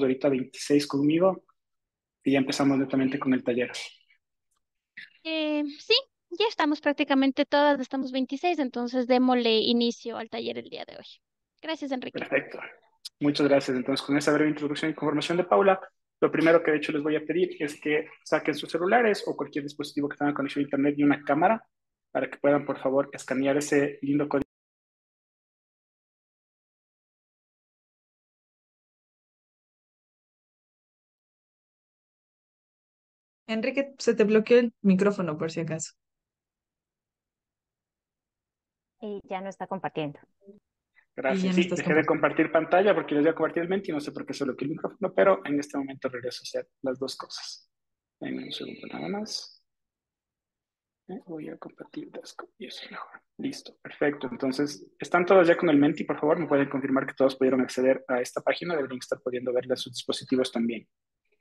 ahorita 26 conmigo y ya empezamos netamente con el taller. Sí, ya estamos prácticamente todas, estamos 26, entonces démosle inicio al taller el día de hoy. Gracias, Enrique. Perfecto. Muchas gracias. Entonces, con esa breve introducción y confirmación de Paula, lo primero que de hecho les voy a pedir es que saquen sus celulares o cualquier dispositivo que tenga conexión a internet y una cámara para que puedan, por favor, escanear ese lindo código. Enrique, se te bloqueó el micrófono por si acaso. Y ya no está compartiendo. Y ya Gracias. no Sí, estás dejé de compartiendo. compartir pantalla porque les voy a compartir el Menti y no sé por qué solo que el micrófono, pero en este momento regreso a hacer las dos cosas. En un segundo nada más. Voy a compartir Desktop y eso es mejor. Listo, perfecto. Entonces, ¿están todos ya con el Menti? Por favor, ¿me pueden confirmar que todos pudieron acceder a esta página? Deberían estar pudiendo verla en sus dispositivos también.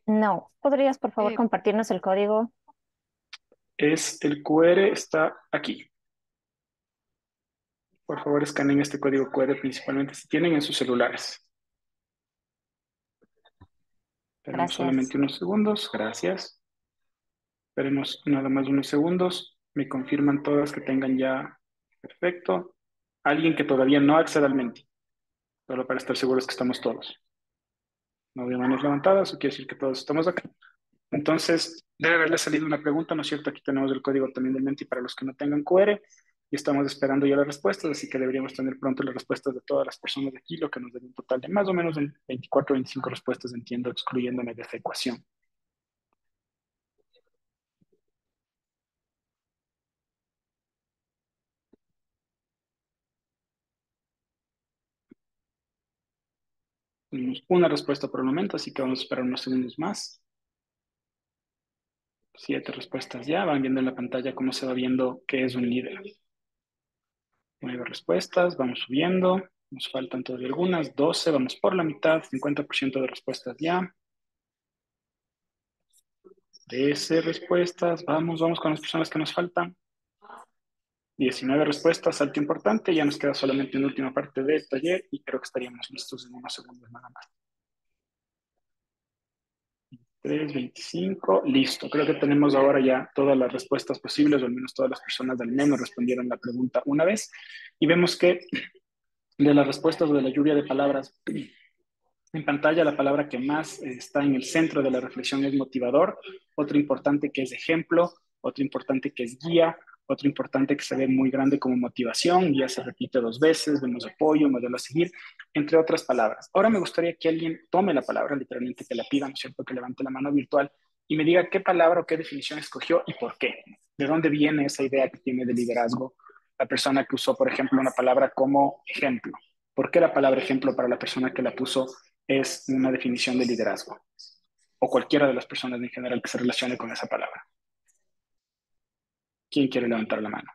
No, ¿podrías por favor Eh, compartirnos el código? Es el QR, está aquí. Por favor, escaneen este código QR principalmente si tienen en sus celulares. Esperemos Gracias. solamente unos segundos. Gracias. Esperemos nada más unos segundos. Me confirman todas que tengan ya. Perfecto. Alguien que todavía no acceda al Menti, solo para estar seguros que estamos todos. No veo manos levantadas, eso quiere decir que todos estamos acá. Entonces, debe haberle salido una pregunta, ¿no es cierto? Aquí tenemos el código también del Menti para los que no tengan QR y estamos esperando ya las respuestas, así que deberíamos tener pronto las respuestas de todas las personas de aquí, lo que nos da un total de más o menos en 24 o 25 respuestas, entiendo, excluyéndome de esta ecuación. Tenemos una respuesta por el momento, así que vamos a esperar unos segundos más. 7 respuestas ya, van viendo en la pantalla cómo se va viendo qué es un líder. 9 respuestas, vamos subiendo. Nos faltan todavía algunas. 12, vamos por la mitad. 50% de respuestas ya. 13 respuestas. Vamos con las personas que nos faltan. 19 respuestas, salto importante. Ya nos queda solamente una última parte del taller y creo que estaríamos listos en unos segundos nada más. 3, 25, listo. Creo que tenemos ahora ya todas las respuestas posibles, o al menos todas las personas del menos respondieron la pregunta una vez. Y vemos que de las respuestas o de la lluvia de palabras en pantalla, la palabra que más está en el centro de la reflexión es motivador, otro importante que es ejemplo, otro importante que es guía, otro importante que se ve muy grande como motivación, guía se repite 2 veces, vemos apoyo, modelo a seguir, entre otras palabras. Ahora me gustaría que alguien tome la palabra, literalmente que la pida, ¿no es cierto?, que levante la mano virtual y me diga qué palabra o qué definición escogió y por qué. ¿De dónde viene esa idea que tiene de liderazgo la persona que usó, por ejemplo, una palabra como ejemplo? ¿Por qué la palabra ejemplo para la persona que la puso es una definición de liderazgo? O cualquiera de las personas en general que se relacione con esa palabra. ¿Quién quiere levantar la mano?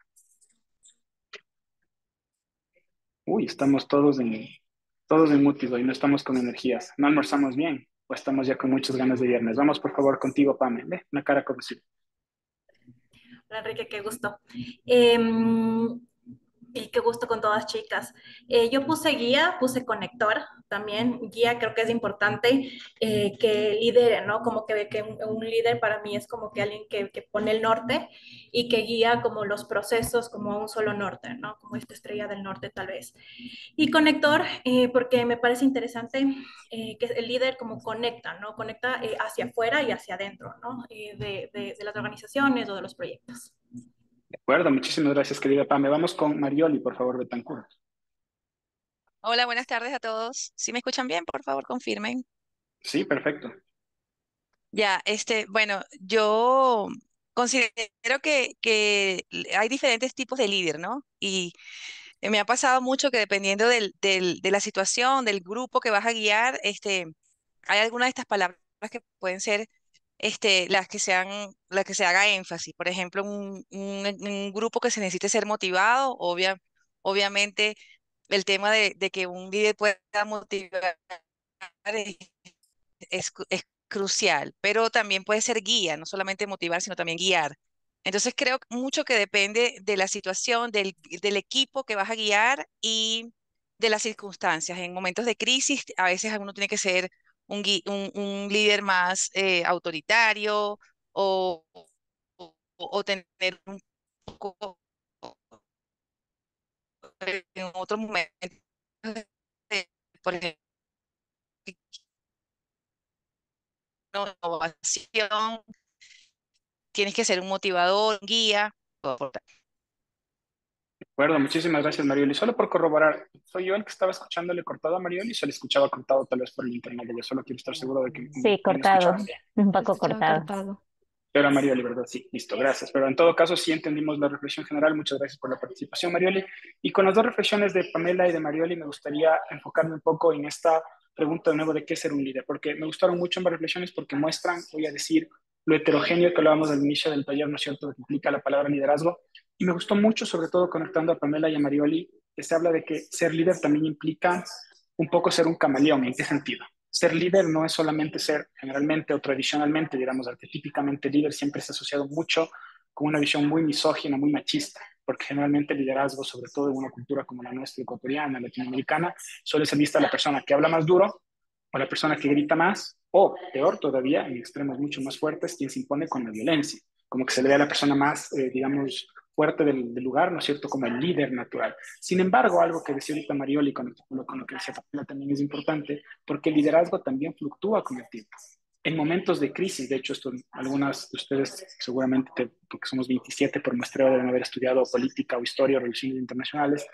Uy, estamos todos en mutis hoy, no estamos con energías. ¿No almorzamos bien? ¿O estamos ya con muchas ganas de viernes? Vamos, por favor, contigo, Pame. Ve, una cara conocida. Hola Enrique, qué gusto. Em, y qué gusto con todas chicas. Yo puse guía, puse conector también. Guía creo que es importante que lidere, ¿no? Como que un líder para mí es como que alguien que pone el norte y que guía como los procesos como a un solo norte, ¿no? Como esta estrella del norte tal vez. Y conector, porque me parece interesante que el líder como conecta, ¿no? Conecta hacia afuera y hacia adentro, ¿no? De las organizaciones o de los proyectos. De acuerdo, muchísimas gracias, querida Pame. Vamos con Marioli, por favor, Betancourt. Hola, buenas tardes a todos. Si me escuchan bien, por favor, confirmen. Sí, perfecto. Ya, bueno, yo considero que hay diferentes tipos de líder, ¿no? Y me ha pasado mucho que dependiendo de la situación, del grupo que vas a guiar, hay algunas de estas palabras que pueden ser, las que se haga énfasis. Por ejemplo, un grupo que se necesite ser motivado, obviamente el tema de que un líder pueda motivar es crucial, pero también puede ser guía, no solamente motivar, sino también guiar. Entonces creo mucho que depende de la situación, del equipo que vas a guiar y de las circunstancias. En momentos de crisis, a veces uno tiene que ser un líder más autoritario o, o tener un poco en otros momentos, por ejemplo, innovación, tienes que ser un motivador, un guía. De acuerdo, muchísimas gracias, Marioli. Solo por corroborar, ¿soy yo el que estaba escuchándole cortado a Marioli o se le escuchaba cortado tal vez por el internet? Yo solo quiero estar seguro de que Sí, me escuchaban cortado, bien. un Se poco escuchaba cortado. cortado. Pero Marioli, ¿verdad? Sí, listo, gracias. Pero en todo caso, sí entendimos la reflexión general. Muchas gracias por la participación, Marioli. Y con las dos reflexiones de Pamela y de Marioli, me gustaría enfocarme un poco en esta pregunta de nuevo de qué es ser un líder, porque me gustaron mucho ambas reflexiones porque muestran, voy a decir, lo heterogéneo que hablábamos al inicio del taller, ¿no es cierto?, que implica la palabra liderazgo. Y me gustó mucho, sobre todo conectando a Pamela y a Marioli, que se habla de que ser líder también implica un poco ser un camaleón. ¿En qué sentido? Ser líder no es solamente ser generalmente o tradicionalmente, digamos, arquetípicamente líder siempre está asociado mucho con una visión muy misógina, muy machista, porque generalmente el liderazgo, sobre todo en una cultura como la nuestra, ecuatoriana, latinoamericana, suele ser vista la persona que habla más duro o la persona que grita más, o peor todavía, en extremos mucho más fuertes, quien se impone con la violencia, como que se le ve a la persona más, digamos, fuerte del lugar, ¿no es cierto?, como el líder natural. Sin embargo, algo que decía ahorita Marioli con lo que decía Fabiola también es importante, porque el liderazgo también fluctúa con el tiempo. En momentos de crisis, de hecho, esto, algunas de ustedes seguramente, porque somos 27 por muestreo, deben haber estudiado política o historia o relaciones internacionales,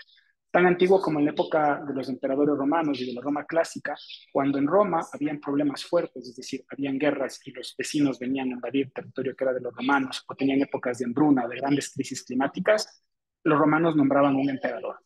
tan antiguo como en la época de los emperadores romanos y de la Roma clásica, cuando en Roma habían problemas fuertes, es decir, habían guerras y los vecinos venían a invadir territorio que era de los romanos, o tenían épocas de hambruna o de grandes crisis climáticas, los romanos nombraban un emperador.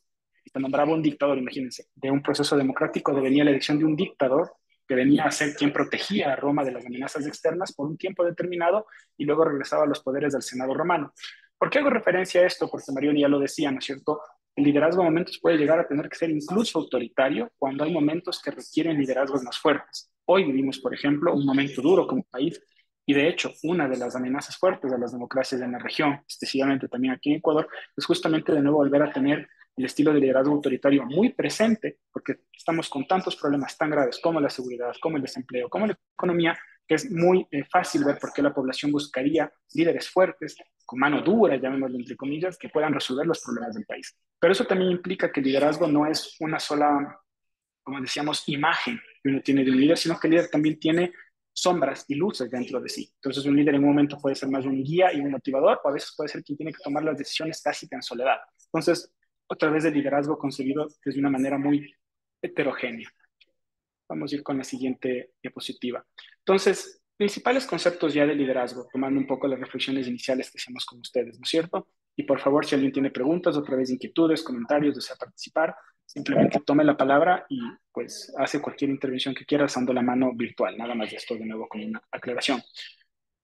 Y se nombraba un dictador, imagínense, de un proceso democrático venía la elección de un dictador que venía a ser quien protegía a Roma de las amenazas externas por un tiempo determinado y luego regresaba a los poderes del Senado romano. ¿Por qué hago referencia a esto? Porque Marioni ya lo decía, ¿no es cierto? El liderazgo a momentos puede llegar a tener que ser incluso autoritario cuando hay momentos que requieren liderazgos más fuertes. Hoy vivimos, por ejemplo, un momento duro como país y de hecho una de las amenazas fuertes de las democracias en la región, especialmente también aquí en Ecuador, es justamente de nuevo volver a tener el estilo de liderazgo autoritario muy presente, porque estamos con tantos problemas tan graves como la seguridad, como el desempleo, como la economía, que es muy fácil ver por qué la población buscaría líderes fuertes, con mano dura, llamémoslo entre comillas, que puedan resolver los problemas del país. Pero eso también implica que el liderazgo no es una sola, como decíamos, imagen que uno tiene de un líder, sino que el líder también tiene sombras y luces dentro de sí. Entonces un líder en un momento puede ser más un guía y un motivador, o a veces puede ser quien tiene que tomar las decisiones casi que en soledad. Entonces, otra vez el liderazgo concebido desde una manera muy heterogénea. Vamos a ir con la siguiente diapositiva. Entonces, principales conceptos ya de liderazgo, tomando un poco las reflexiones iniciales que hacemos con ustedes, ¿no es cierto? Y por favor, si alguien tiene preguntas, otra vez inquietudes, comentarios, desea participar, simplemente tome la palabra y pues hace cualquier intervención que quiera usando la mano virtual. Nada más de esto de nuevo como una aclaración.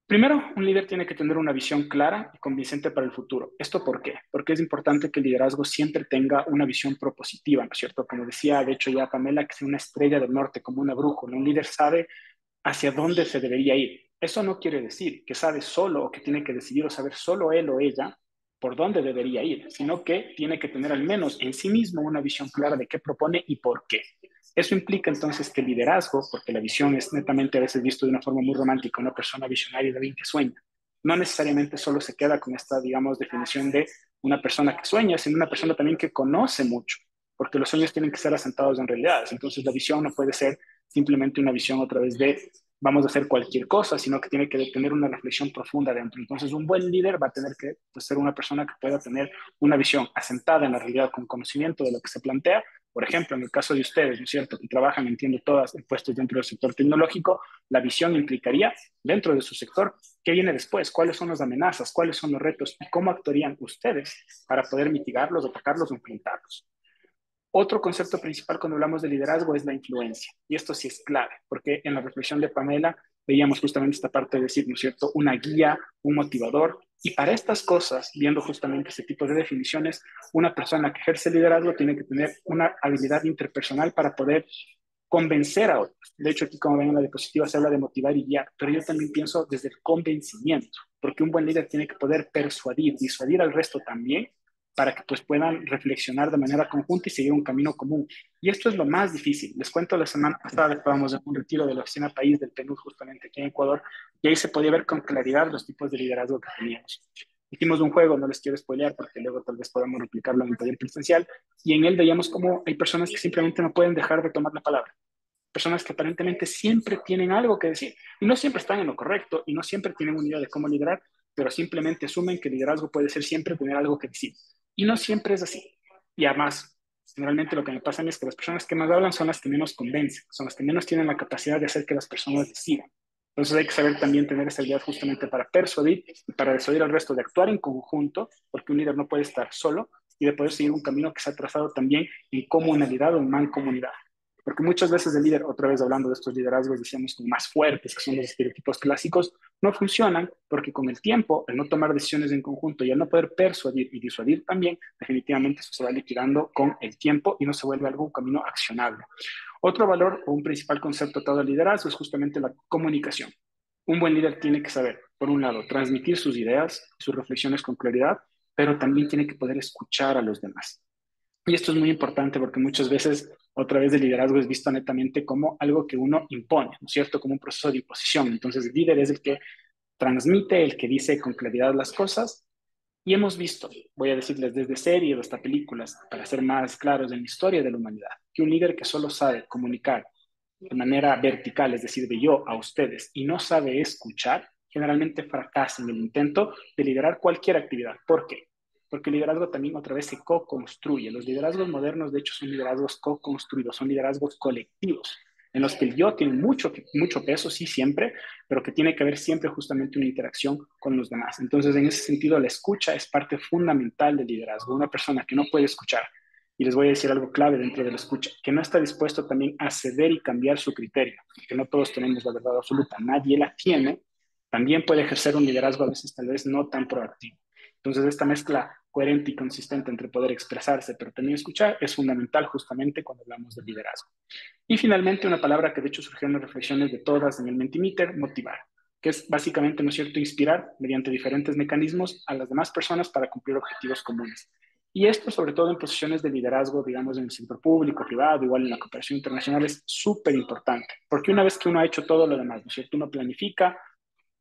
Primero, un líder tiene que tener una visión clara y convincente para el futuro. ¿Esto por qué? Porque es importante que el liderazgo siempre tenga una visión propositiva, ¿no es cierto? Como decía, de hecho, ya Pamela, que sea una estrella del norte, como una brújula. Un líder sabe hacia dónde se debería ir. Eso no quiere decir que sabe solo o que tiene que decidir o saber solo él o ella por dónde debería ir, sino que tiene que tener al menos en sí mismo una visión clara de qué propone y por qué. Eso implica entonces que el liderazgo, porque la visión es netamente a veces visto de una forma muy romántica, una persona visionaria de alguien que sueña, no necesariamente solo se queda con esta, digamos, definición de una persona que sueña, sino una persona también que conoce mucho, porque los sueños tienen que ser asentados en realidades. Entonces la visión no puede ser simplemente una visión a través de vamos a hacer cualquier cosa, sino que tiene que tener una reflexión profunda dentro. Entonces, un buen líder va a tener que pues, ser una persona que pueda tener una visión asentada en la realidad con conocimiento de lo que se plantea. Por ejemplo, en el caso de ustedes, ¿no es cierto?, que trabajan, entiendo, todas en puestos dentro del sector tecnológico, la visión implicaría, dentro de su sector, qué viene después, cuáles son las amenazas, cuáles son los retos y cómo actuarían ustedes para poder mitigarlos, atacarlos o enfrentarlos. Otro concepto principal cuando hablamos de liderazgo es la influencia. Y esto sí es clave, porque en la reflexión de Pamela veíamos justamente esta parte de decir, ¿no es cierto?, una guía, un motivador. Y para estas cosas, viendo justamente ese tipo de definiciones, una persona que ejerce liderazgo tiene que tener una habilidad interpersonal para poder convencer a otros. De hecho, aquí como ven en la diapositiva se habla de motivar y guiar, pero yo también pienso desde el convencimiento, porque un buen líder tiene que poder persuadir, disuadir al resto también para que pues puedan reflexionar de manera conjunta y seguir un camino común. Y esto es lo más difícil. Les cuento, la semana pasada estábamos en un retiro de la oficina país del PNUD, justamente aquí en Ecuador, y ahí se podía ver con claridad los tipos de liderazgo que teníamos. Hicimos un juego, no les quiero spoilear porque luego tal vez podamos replicarlo en el taller presencial, y en él veíamos cómo hay personas que simplemente no pueden dejar de tomar la palabra. Personas que aparentemente siempre tienen algo que decir y no siempre están en lo correcto y no siempre tienen una idea de cómo liderar, pero simplemente asumen que el liderazgo puede ser siempre tener algo que decir. Y no siempre es así. Y además, generalmente lo que me pasa a mí es que las personas que más hablan son las que menos convencen, son las que menos tienen la capacidad de hacer que las personas decidan. Entonces hay que saber también tener esa habilidad justamente para persuadir y para disuadir al resto, de actuar en conjunto, porque un líder no puede estar solo, y de poder seguir un camino que se ha trazado también en comunalidad o en mancomunidad. Porque muchas veces el líder, otra vez hablando de estos liderazgos, decíamos como más fuertes, que son los estereotipos clásicos, no funcionan porque con el tiempo, al no tomar decisiones en conjunto y al no poder persuadir y disuadir también, definitivamente eso se va liquidando con el tiempo y no se vuelve algo un camino accionable. Otro valor o un principal concepto de todo el liderazgo es justamente la comunicación. Un buen líder tiene que saber, por un lado, transmitir sus ideas, sus reflexiones con claridad, pero también tiene que poder escuchar a los demás. Y esto es muy importante porque muchas veces, otra vez, el liderazgo es visto netamente como algo que uno impone, ¿no es cierto? Como un proceso de imposición. Entonces, el líder es el que transmite, el que dice con claridad las cosas. Y hemos visto, voy a decirles desde series hasta películas, para ser más claros en la historia de la humanidad, que un líder que solo sabe comunicar de manera vertical, es decir, de yo a ustedes, y no sabe escuchar, generalmente fracasa en el intento de liderar cualquier actividad. ¿Por qué? Porque el liderazgo también otra vez se co-construye. Los liderazgos modernos, de hecho, son liderazgos co-construidos, son liderazgos colectivos, en los que el yo tiene mucho peso, sí, siempre, pero que tiene que haber siempre justamente una interacción con los demás. Entonces, en ese sentido, la escucha es parte fundamental del liderazgo. Una persona que no puede escuchar, y les voy a decir algo clave dentro de la escucha, que no está dispuesto también a ceder y cambiar su criterio, que no todos tenemos la verdad absoluta, nadie la tiene, también puede ejercer un liderazgo a veces tal vez no tan proactivo. Entonces, esta mezcla coherente y consistente entre poder expresarse, pero también escuchar, es fundamental justamente cuando hablamos de liderazgo. Y finalmente, una palabra que de hecho surgió en las reflexiones de todas en el Mentimeter, motivar, que es básicamente, ¿no es cierto?, inspirar mediante diferentes mecanismos a las demás personas para cumplir objetivos comunes. Y esto, sobre todo en posiciones de liderazgo, digamos, en el sector público, privado, igual en la cooperación internacional, es súper importante, porque una vez que uno ha hecho todo lo demás, ¿no es cierto?, uno planifica,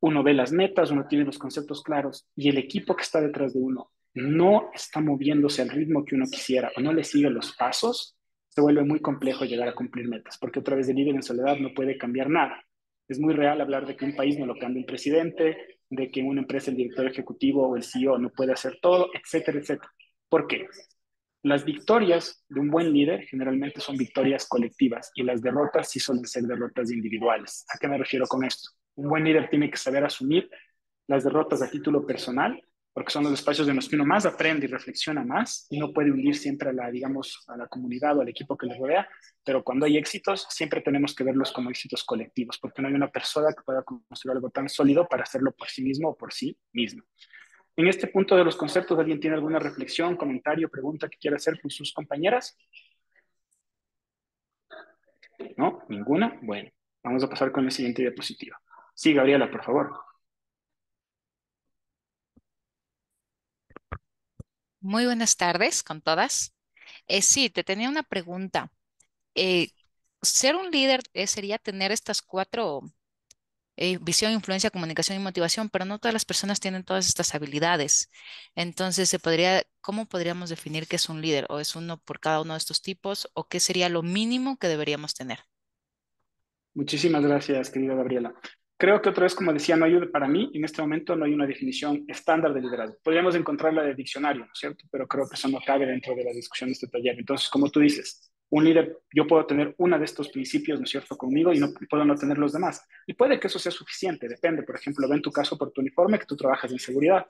uno ve las metas, uno tiene los conceptos claros y el equipo que está detrás de uno no está moviéndose al ritmo que uno quisiera o no le sigue los pasos, se vuelve muy complejo llegar a cumplir metas, porque otra vez el líder en soledad no puede cambiar nada. Es muy real hablar de que un país no lo cambia un presidente, de que en una empresa el director ejecutivo o el CEO no puede hacer todo, etcétera, etcétera. ¿Por qué? Las victorias de un buen líder generalmente son victorias colectivas y las derrotas sí suelen ser derrotas individuales. ¿A qué me refiero con esto? Un buen líder tiene que saber asumir las derrotas a título personal, porque son los espacios en los que uno más aprende y reflexiona más y no puede hundir siempre a la, digamos, a la comunidad o al equipo que le rodea, pero cuando hay éxitos siempre tenemos que verlos como éxitos colectivos, porque no hay una persona que pueda construir algo tan sólido para hacerlo por sí mismo o por sí mismo. En este punto de los conceptos, ¿alguien tiene alguna reflexión, comentario, pregunta que quiera hacer con sus compañeras? ¿No? ¿Ninguna? Bueno, vamos a pasar con la siguiente diapositiva. Sí, Gabriela, por favor. Muy buenas tardes con todas. Sí, te tenía una pregunta. Eh, Ser un líder sería tener estas cuatro, visión, influencia, comunicación y motivación, pero no todas las personas tienen todas estas habilidades. Entonces, ¿cómo podríamos definir qué es un líder? ¿O es uno por cada uno de estos tipos? ¿O qué sería lo mínimo que deberíamos tener? Muchísimas gracias, querida Gabriela. Creo que otra vez, como decía, para mí en este momento no hay una definición estándar de liderazgo. Podríamos encontrarla de diccionario, ¿no es cierto? Pero creo que eso no cabe dentro de la discusión de este taller. Entonces, como tú dices, un líder, yo puedo tener uno de estos principios, ¿no es cierto?, conmigo y no puedo no tener los demás. Y puede que eso sea suficiente, depende. Por ejemplo, ve en tu caso por tu uniforme que tú trabajas en seguridad.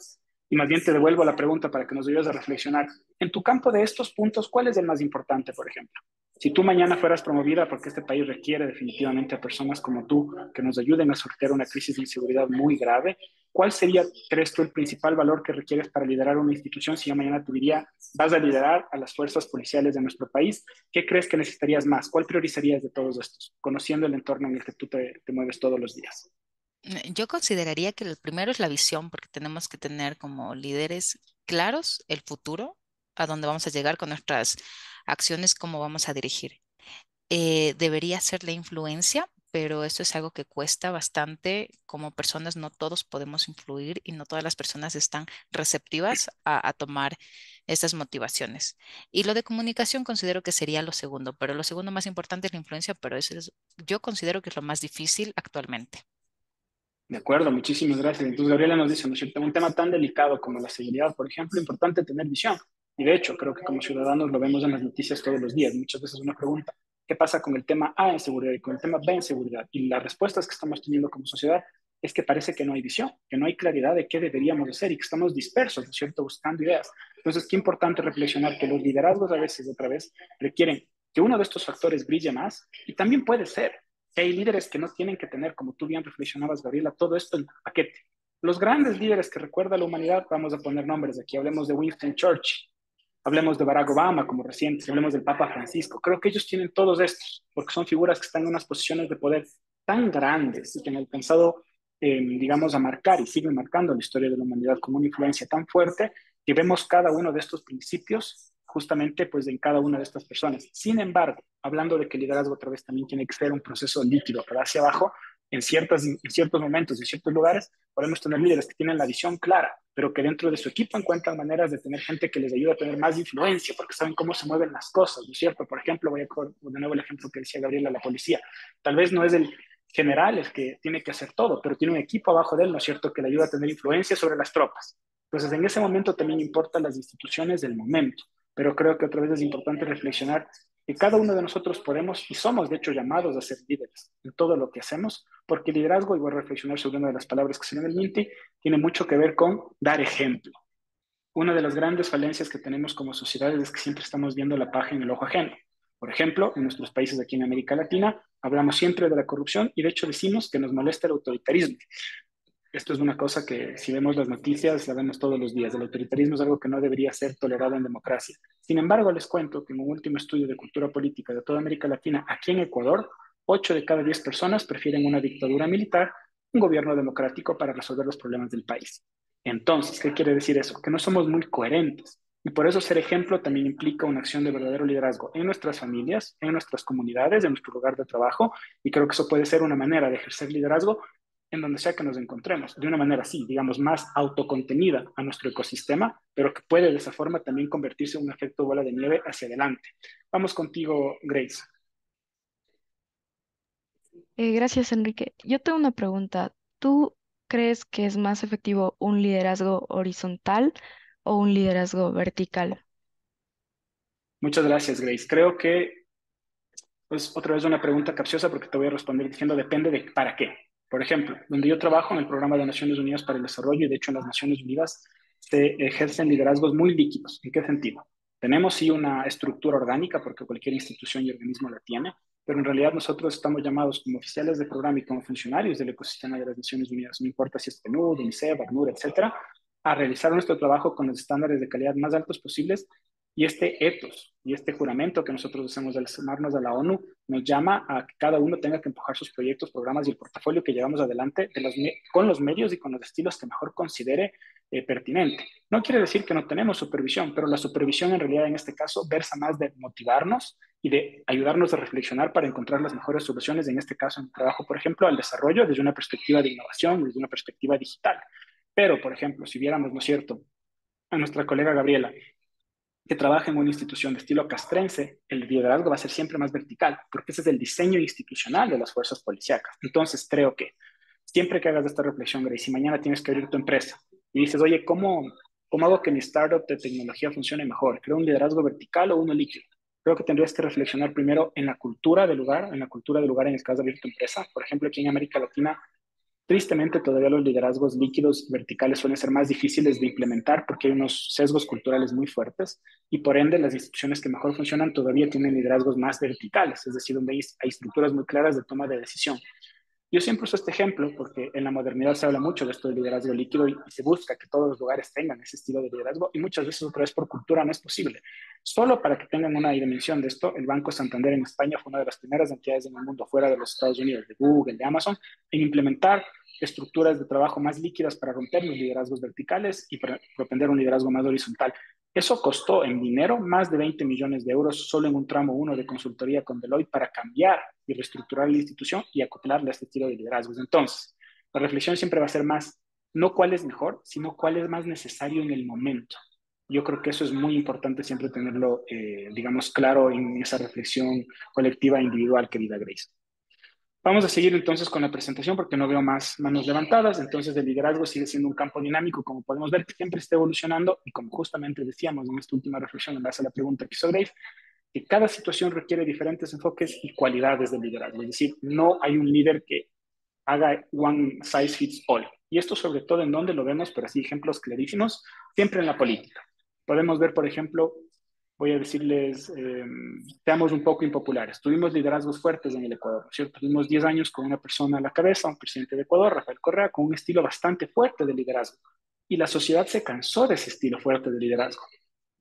Y más bien te devuelvo la pregunta para que nos ayudes a reflexionar. En tu campo de estos puntos, ¿cuál es el más importante, por ejemplo? Si tú mañana fueras promovida, porque este país requiere definitivamente a personas como tú que nos ayuden a sortear una crisis de inseguridad muy grave, ¿cuál sería, crees tú, el principal valor que requieres para liderar una institución? Si yo mañana te diría, vas a liderar a las fuerzas policiales de nuestro país, ¿qué crees que necesitarías más? ¿Cuál priorizarías de todos estos, conociendo el entorno en el que tú te mueves todos los días? Yo consideraría que el primero es la visión, porque tenemos que tener como líderes claros el futuro a dónde vamos a llegar con nuestras acciones, cómo vamos a dirigir. Debería ser la influencia, pero esto es algo que cuesta bastante. Como personas, no todos podemos influir y no todas las personas están receptivas a tomar estas motivaciones. Y lo de comunicación considero que sería lo segundo, pero lo segundo más importante es la influencia, pero yo considero que es lo más difícil actualmente. De acuerdo, muchísimas gracias. Entonces, Gabriela nos dice, ¿no es cierto? Un tema tan delicado como la seguridad, por ejemplo, importante tener visión. Y de hecho, creo que como ciudadanos lo vemos en las noticias todos los días. Muchas veces uno pregunta, ¿qué pasa con el tema A en seguridad y con el tema B en seguridad? Y las respuestas que estamos teniendo como sociedad es que parece que no hay visión, que no hay claridad de qué deberíamos hacer y que estamos dispersos, ¿no es cierto?, buscando ideas. Entonces, qué importante reflexionar que los liderazgos a veces, otra vez, requieren que uno de estos factores brille más y también puede ser que hay líderes que no tienen que tener, como tú bien reflexionabas, Gabriela, todo esto en paquete. Los grandes líderes que recuerda la humanidad, vamos a poner nombres aquí, hablemos de Winston Churchill, hablemos de Barack Obama como recientes, hablemos del Papa Francisco. Creo que ellos tienen todos estos, porque son figuras que están en unas posiciones de poder tan grandes y que han alcanzado, digamos, a marcar y siguen marcando la historia de la humanidad con una influencia tan fuerte que vemos cada uno de estos principios justamente pues en cada una de estas personas. Sin embargo, hablando de que el liderazgo otra vez también tiene que ser un proceso líquido, pero hacia abajo, en ciertos momentos, en ciertos lugares, podemos tener líderes que tienen la visión clara, pero que dentro de su equipo encuentran maneras de tener gente que les ayude a tener más influencia, porque saben cómo se mueven las cosas, ¿no es cierto? Por ejemplo, voy a coger de nuevo el ejemplo que decía Gabriela, la policía. Tal vez no es el general el que tiene que hacer todo, pero tiene un equipo abajo de él, ¿no es cierto?, que le ayuda a tener influencia sobre las tropas. Entonces, en ese momento también importan las instituciones del momento, pero creo que otra vez es importante reflexionar que cada uno de nosotros podemos y somos de hecho llamados a ser líderes en todo lo que hacemos, porque el liderazgo, y voy a reflexionar sobre una de las palabras que se en el MINTI, tiene mucho que ver con dar ejemplo. Una de las grandes falencias que tenemos como sociedades es que siempre estamos viendo la paja en el ojo ajeno. Por ejemplo, en nuestros países aquí en América Latina, hablamos siempre de la corrupción y de hecho decimos que nos molesta el autoritarismo. Esto es una cosa que si vemos las noticias la vemos todos los días. El autoritarismo es algo que no debería ser tolerado en democracia. Sin embargo, les cuento que en un último estudio de cultura política de toda América Latina, aquí en Ecuador, 8 de cada 10 personas prefieren una dictadura militar, un gobierno democrático para resolver los problemas del país. Entonces, ¿qué quiere decir eso? Que no somos muy coherentes. Y por eso ser ejemplo también implica una acción de verdadero liderazgo en nuestras familias, en nuestras comunidades, en nuestro lugar de trabajo. Y creo que eso puede ser una manera de ejercer liderazgo en donde sea que nos encontremos, de una manera así, digamos, más autocontenida a nuestro ecosistema, pero que puede de esa forma también convertirse en un efecto bola de nieve hacia adelante. Vamos contigo, Grace. Gracias, Enrique. Yo tengo una pregunta. ¿Tú crees que es más efectivo un liderazgo horizontal o un liderazgo vertical? Muchas gracias, Grace. Creo que es otra vez una pregunta capciosa porque te voy a responder diciendo depende de para qué. Por ejemplo, donde yo trabajo en el programa de Naciones Unidas para el Desarrollo y de hecho en las Naciones Unidas se ejercen liderazgos muy líquidos. ¿En qué sentido? Tenemos sí una estructura orgánica porque cualquier institución y organismo la tiene, pero en realidad nosotros estamos llamados como oficiales de programa y como funcionarios del ecosistema de las Naciones Unidas, no importa si es PNUD, UNICEF, ACNUR, etcétera, a realizar nuestro trabajo con los estándares de calidad más altos posibles y este ethos y este juramento que nosotros hacemos al sumarnos a la ONU nos llama a que cada uno tenga que empujar sus proyectos, programas y el portafolio que llevamos adelante con los medios y con los estilos que mejor considere pertinente. No quiere decir que no tenemos supervisión, pero la supervisión en realidad en este caso versa más de motivarnos y de ayudarnos a reflexionar para encontrar las mejores soluciones, en este caso en el trabajo, por ejemplo, al desarrollo desde una perspectiva de innovación, desde una perspectiva digital. Pero, por ejemplo, si viéramos, ¿no es cierto?, a nuestra colega Gabriela, que trabaja en una institución de estilo castrense, el liderazgo va a ser siempre más vertical, porque ese es el diseño institucional de las fuerzas policíacas. Entonces, creo que siempre que hagas esta reflexión, Grace, si mañana tienes que abrir tu empresa y dices, oye, ¿cómo hago que mi startup de tecnología funcione mejor? ¿Creo un liderazgo vertical o uno líquido? Creo que tendrías que reflexionar primero en la cultura del lugar, en el caso de abrir tu empresa. Por ejemplo, aquí en América Latina, tristemente, todavía los liderazgos líquidos verticales suelen ser más difíciles de implementar porque hay unos sesgos culturales muy fuertes y por ende las instituciones que mejor funcionan todavía tienen liderazgos más verticales, es decir, donde hay estructuras muy claras de toma de decisión. Yo siempre uso este ejemplo porque en la modernidad se habla mucho de esto del liderazgo líquido y se busca que todos los lugares tengan ese estilo de liderazgo y muchas veces otra vez por cultura no es posible. Solo para que tengan una dimensión de esto, el Banco Santander en España fue una de las primeras entidades en el mundo fuera de los Estados Unidos, de Google, de Amazon, en implementar estructuras de trabajo más líquidas para romper los liderazgos verticales y para propender un liderazgo más horizontal. Eso costó en dinero más de 20 millones de euros solo en un tramo 1 de consultoría con Deloitte para cambiar y reestructurar la institución y acoplarle a este estilo de liderazgos. Entonces, la reflexión siempre va a ser más, no cuál es mejor, sino cuál es más necesario en el momento. Yo creo que eso es muy importante siempre tenerlo, digamos, claro en esa reflexión colectiva e individual, querida Grace. Vamos a seguir entonces con la presentación porque no veo más manos levantadas. Entonces, el liderazgo sigue siendo un campo dinámico, como podemos ver, que siempre está evolucionando y como justamente decíamos en esta última reflexión en base a la pregunta que hizo Grace, que cada situación requiere diferentes enfoques y cualidades del liderazgo. Es decir, no hay un líder que haga one size fits all. Y esto sobre todo en donde lo vemos, pero así ejemplos clarísimos, siempre en la política. Podemos ver, por ejemplo, voy a decirles, seamos un poco impopulares. Tuvimos liderazgos fuertes en el Ecuador, ¿no es cierto? Tuvimos 10 años con una persona a la cabeza, un presidente de Ecuador, Rafael Correa, con un estilo bastante fuerte de liderazgo. Y la sociedad se cansó de ese estilo fuerte de liderazgo.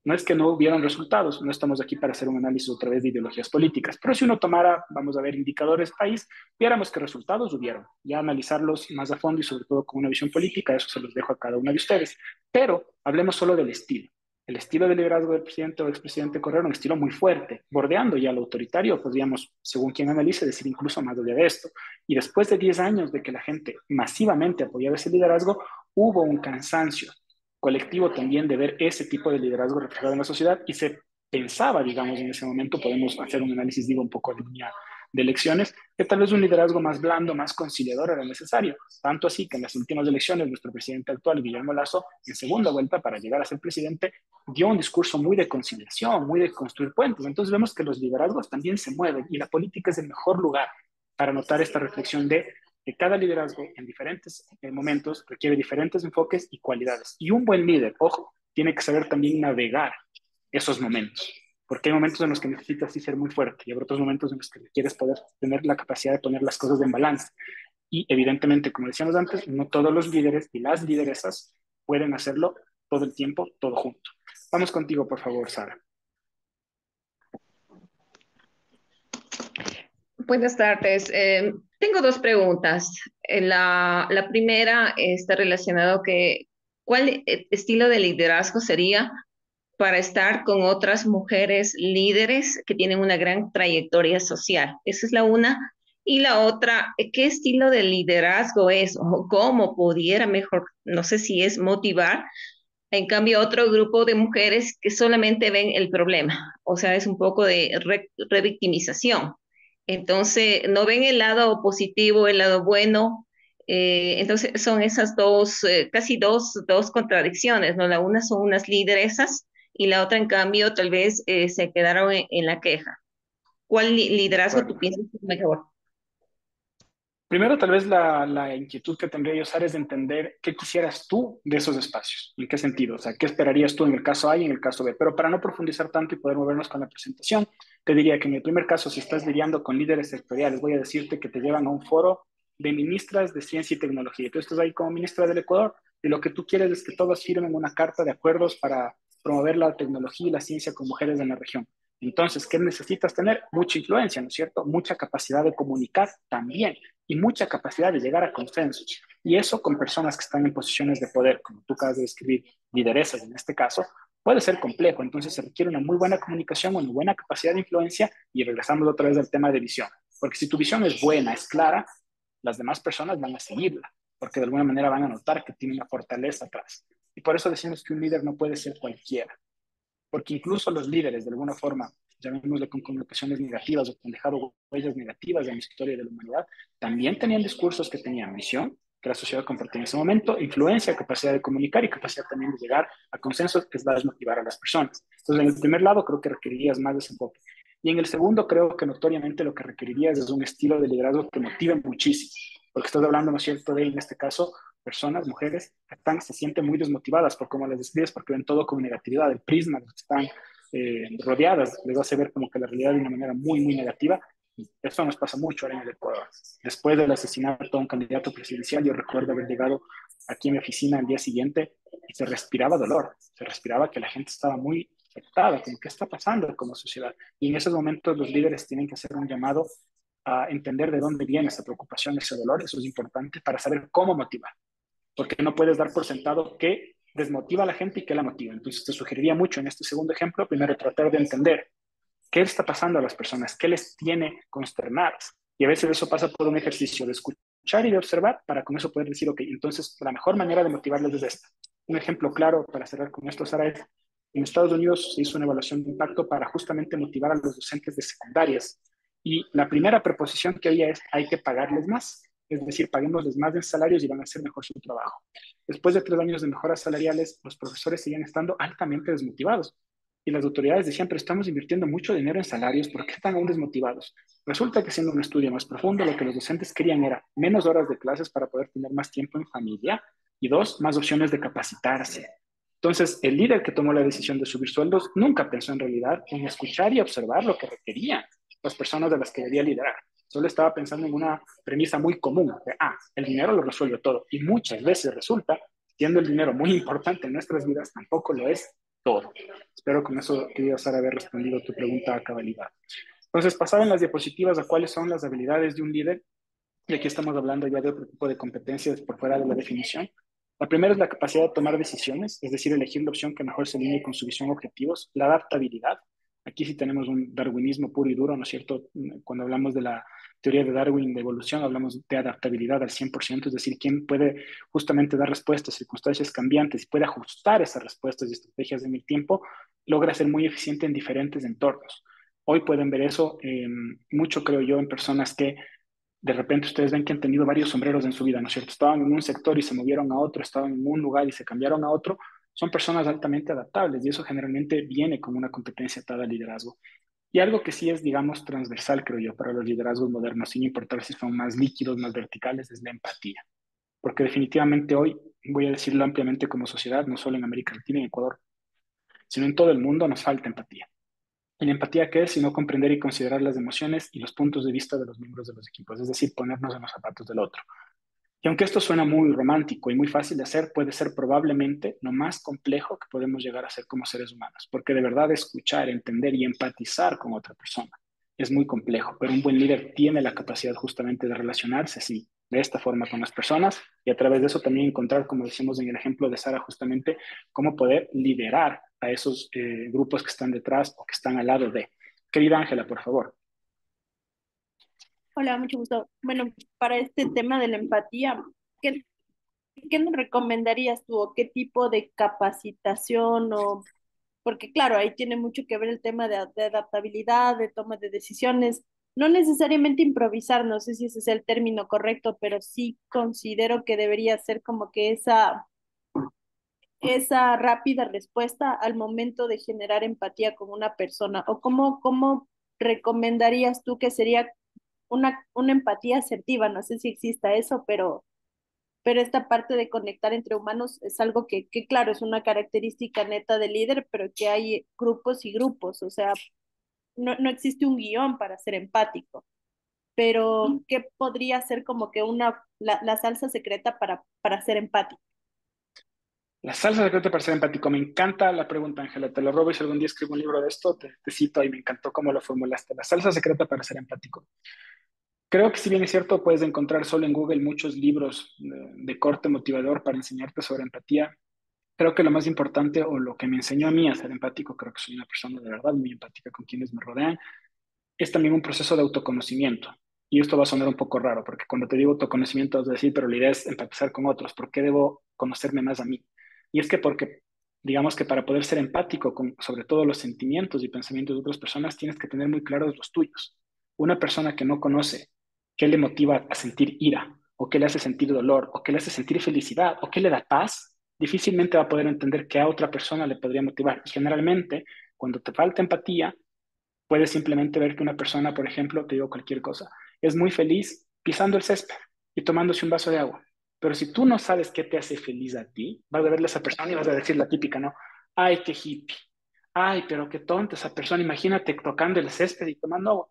No es que no hubieran resultados, no estamos aquí para hacer un análisis otra vez de ideologías políticas, pero si uno tomara, vamos a ver, indicadores país, viéramos qué resultados hubieron, ya analizarlos más a fondo y sobre todo con una visión política, eso se los dejo a cada uno de ustedes. Pero hablemos solo del estilo. El estilo de liderazgo del presidente o expresidente Correa era un estilo muy fuerte, bordeando ya lo autoritario, podríamos, según quien analice, decir incluso más allá de esto. Y después de 10 años de que la gente masivamente apoyaba ese liderazgo, hubo un cansancio colectivo también de ver ese tipo de liderazgo reflejado en la sociedad y se pensaba, digamos, en ese momento, podemos hacer un análisis, digo, un poco de línea de elecciones, que tal vez un liderazgo más blando, más conciliador era necesario. Tanto así que en las últimas elecciones, nuestro presidente actual, Guillermo Lasso, en segunda vuelta para llegar a ser presidente, dio un discurso muy de conciliación, muy de construir puentes. Entonces vemos que los liderazgos también se mueven y la política es el mejor lugar para notar esta reflexión de que cada liderazgo en diferentes momentos requiere diferentes enfoques y cualidades. Y un buen líder, ojo, tiene que saber también navegar esos momentos, porque hay momentos en los que necesitas sí ser muy fuerte y hay otros momentos en los que quieres poder tener la capacidad de poner las cosas en balance. Y evidentemente, como decíamos antes, no todos los líderes y las lideresas pueden hacerlo todo el tiempo, todo junto. Vamos contigo, por favor, Sara. Buenas tardes. Tengo dos preguntas. La primera está relacionado que ¿cuál estilo de liderazgo sería para estar con otras mujeres líderes que tienen una gran trayectoria social? Esa es la una. Y la otra, ¿qué estilo de liderazgo es o cómo pudiera mejor, no sé si es motivar, en cambio, otro grupo de mujeres que solamente ven el problema, o sea, es un poco de revictimización. Entonces, no ven el lado positivo, el lado bueno. Entonces, son esas dos, casi dos contradicciones, ¿no? La una son unas lideresas y la otra, en cambio, tal vez se quedaron en la queja. ¿Cuál De liderazgo tú acuerdo. piensas que es mejor? Primero, tal vez la inquietud que tendría yo, Sara, es de entender qué quisieras tú de esos espacios. ¿En qué sentido? O sea, ¿qué esperarías tú en el caso A y en el caso B? Pero para no profundizar tanto y poder movernos con la presentación, te diría que en el primer caso, si estás lidiando con líderes sectoriales, voy a decirte que te llevan a un foro de ministras de ciencia y tecnología. Tú estás ahí como ministra del Ecuador y lo que tú quieres es que todos firmen una carta de acuerdos para promover la tecnología y la ciencia con mujeres en la región. Entonces, ¿qué necesitas tener? Mucha influencia, ¿no es cierto? Mucha capacidad de comunicar también y mucha capacidad de llegar a consensos. Y eso con personas que están en posiciones de poder, como tú acabas de describir, lideresas en este caso, puede ser complejo. Entonces se requiere una muy buena comunicación, una buena capacidad de influencia y regresamos otra vez al tema de visión. Porque si tu visión es buena, es clara, las demás personas van a seguirla, porque de alguna manera van a notar que tiene una fortaleza atrás. Y por eso decimos que un líder no puede ser cualquiera, porque incluso los líderes, de alguna forma, llamémosle con connotaciones negativas o con dejado huellas negativas en la historia de la humanidad, también tenían discursos que tenían misión, que la sociedad compartía en ese momento, influencia, capacidad de comunicar y capacidad también de llegar a consensos, que es dar motivar a las personas. Entonces, en el primer lado creo que requerirías más de ese enfoque. Y en el segundo creo que notoriamente lo que requerirías es un estilo de liderazgo que motive muchísimo, porque estás hablando, ¿no es cierto?, de, en este caso, personas, mujeres, que se sienten muy desmotivadas por cómo las describes, porque ven todo con negatividad, el prisma, están rodeadas, les hace ver como que la realidad de una manera muy, muy negativa. Y eso nos pasa mucho ahora en el Ecuador. Después del asesinato de un candidato presidencial, yo recuerdo haber llegado aquí en mi oficina al día siguiente y se respiraba dolor, se respiraba que la gente estaba muy afectada, como qué está pasando como sociedad. Y en esos momentos los líderes tienen que hacer un llamado a entender de dónde viene esa preocupación, ese dolor, eso es importante para saber cómo motivar, porque no puedes dar por sentado que desmotiva a la gente y qué la motiva. Entonces te sugeriría mucho en este segundo ejemplo, primero tratar de entender qué está pasando a las personas, qué les tiene consternadas. Y a veces eso pasa por un ejercicio de escuchar y de observar para con eso poder decir, ok, entonces la mejor manera de motivarles es esta. Un ejemplo claro para cerrar con esto, Sara, es en Estados Unidos se hizo una evaluación de impacto para justamente motivar a los docentes de secundarias. Y la primera proposición que había es, hay que pagarles más. Es decir, paguémosles más en salarios y van a hacer mejor su trabajo. Después de 3 años de mejoras salariales, los profesores seguían estando altamente desmotivados. Y las autoridades decían, pero estamos invirtiendo mucho dinero en salarios, ¿por qué están aún desmotivados? Resulta que siendo un estudio más profundo, lo que los docentes querían era menos horas de clases para poder tener más tiempo en familia y dos, más opciones de capacitarse. Entonces, el líder que tomó la decisión de subir sueldos nunca pensó en realidad en escuchar y observar lo que requerían las personas de las que debía liderar. Solo estaba pensando en una premisa muy común, de, el dinero lo resuelve todo. Y muchas veces resulta, siendo el dinero muy importante en nuestras vidas, tampoco lo es todo. Espero con eso, querida Sara, haber respondido tu pregunta a cabalidad. Entonces, pasaba en las diapositivas a cuáles son las habilidades de un líder, y aquí estamos hablando ya de otro tipo de competencias por fuera de la definición. La primera es la capacidad de tomar decisiones, es decir, elegir la opción que mejor se alinee con su visión o objetivos. La adaptabilidad. Aquí sí tenemos un darwinismo puro y duro, ¿no es cierto? Cuando hablamos de la teoría de Darwin de evolución, hablamos de adaptabilidad al 100%, es decir, quién puede justamente dar respuestas a circunstancias cambiantes y puede ajustar esas respuestas y estrategias en el tiempo, logra ser muy eficiente en diferentes entornos. Hoy pueden ver eso mucho, creo yo, en personas que de repente ustedes ven que han tenido varios sombreros en su vida, ¿no es cierto? Estaban en un sector y se movieron a otro, estaban en un lugar y se cambiaron a otro. Son personas altamente adaptables y eso generalmente viene como una competencia atada al liderazgo. Y algo que sí es, digamos, transversal, creo yo, para los liderazgos modernos, sin importar si son más líquidos, más verticales, es la empatía. Porque definitivamente hoy, voy a decirlo ampliamente como sociedad, no solo en América Latina y Ecuador, sino en todo el mundo nos falta empatía. ¿Y la empatía qué es? Sino comprender y considerar las emociones y los puntos de vista de los miembros de los equipos, es decir, ponernos en los zapatos del otro. Y aunque esto suena muy romántico y muy fácil de hacer, puede ser probablemente lo más complejo que podemos llegar a ser como seres humanos, porque de verdad escuchar, entender y empatizar con otra persona es muy complejo, pero un buen líder tiene la capacidad justamente de relacionarse así, de esta forma con las personas y a través de eso también encontrar, como decimos en el ejemplo de Sara, justamente cómo poder liderar a esos grupos que están detrás o que están al lado de. Querida Ángela, por favor. Hola, mucho gusto. Bueno, para este tema de la empatía, ¿qué, qué nos recomendarías tú o qué tipo de capacitación o, porque claro, ahí tiene mucho que ver el tema de adaptabilidad, de toma de decisiones, no necesariamente improvisar, no sé si ese es el término correcto, pero sí considero que debería ser como que esa rápida respuesta al momento de generar empatía con una persona o cómo recomendarías tú que sería una empatía asertiva, no sé si exista eso, pero esta parte de conectar entre humanos es algo que, claro, es una característica neta del líder, pero que hay grupos y grupos, o sea, no existe un guión para ser empático, pero ¿qué podría ser como que la salsa secreta para ser empático? La salsa secreta para ser empático. Me encanta la pregunta, Ángela. Te lo robo y si algún día escribo un libro de esto, te cito y me encantó cómo lo formulaste. La salsa secreta para ser empático. Creo que si bien es cierto, puedes encontrar solo en Google muchos libros de corte motivador para enseñarte sobre empatía. Creo que lo más importante o lo que me enseñó a mí a ser empático, creo que soy una persona de verdad muy empática con quienes me rodean, es también un proceso de autoconocimiento. Y esto va a sonar un poco raro, porque cuando te digo autoconocimiento vas a decir, pero la idea es empatizar con otros. ¿Por qué debo conocerme más a mí? Y es que porque, digamos que para poder ser empático con sobre todo los sentimientos y pensamientos de otras personas, tienes que tener muy claros los tuyos. Una persona que no conoce qué le motiva a sentir ira, o qué le hace sentir dolor, o qué le hace sentir felicidad, o qué le da paz, difícilmente va a poder entender qué a otra persona le podría motivar. Y generalmente, cuando te falta empatía, puedes simplemente ver que una persona, por ejemplo, te digo cualquier cosa, es muy feliz pisando el césped y tomándose un vaso de agua. Pero si tú no sabes qué te hace feliz a ti, vas a verle a esa persona y vas a decir la típica, ¿no? Ay, qué hippie. Ay, pero qué tonta esa persona. Imagínate tocando el césped y tomando agua.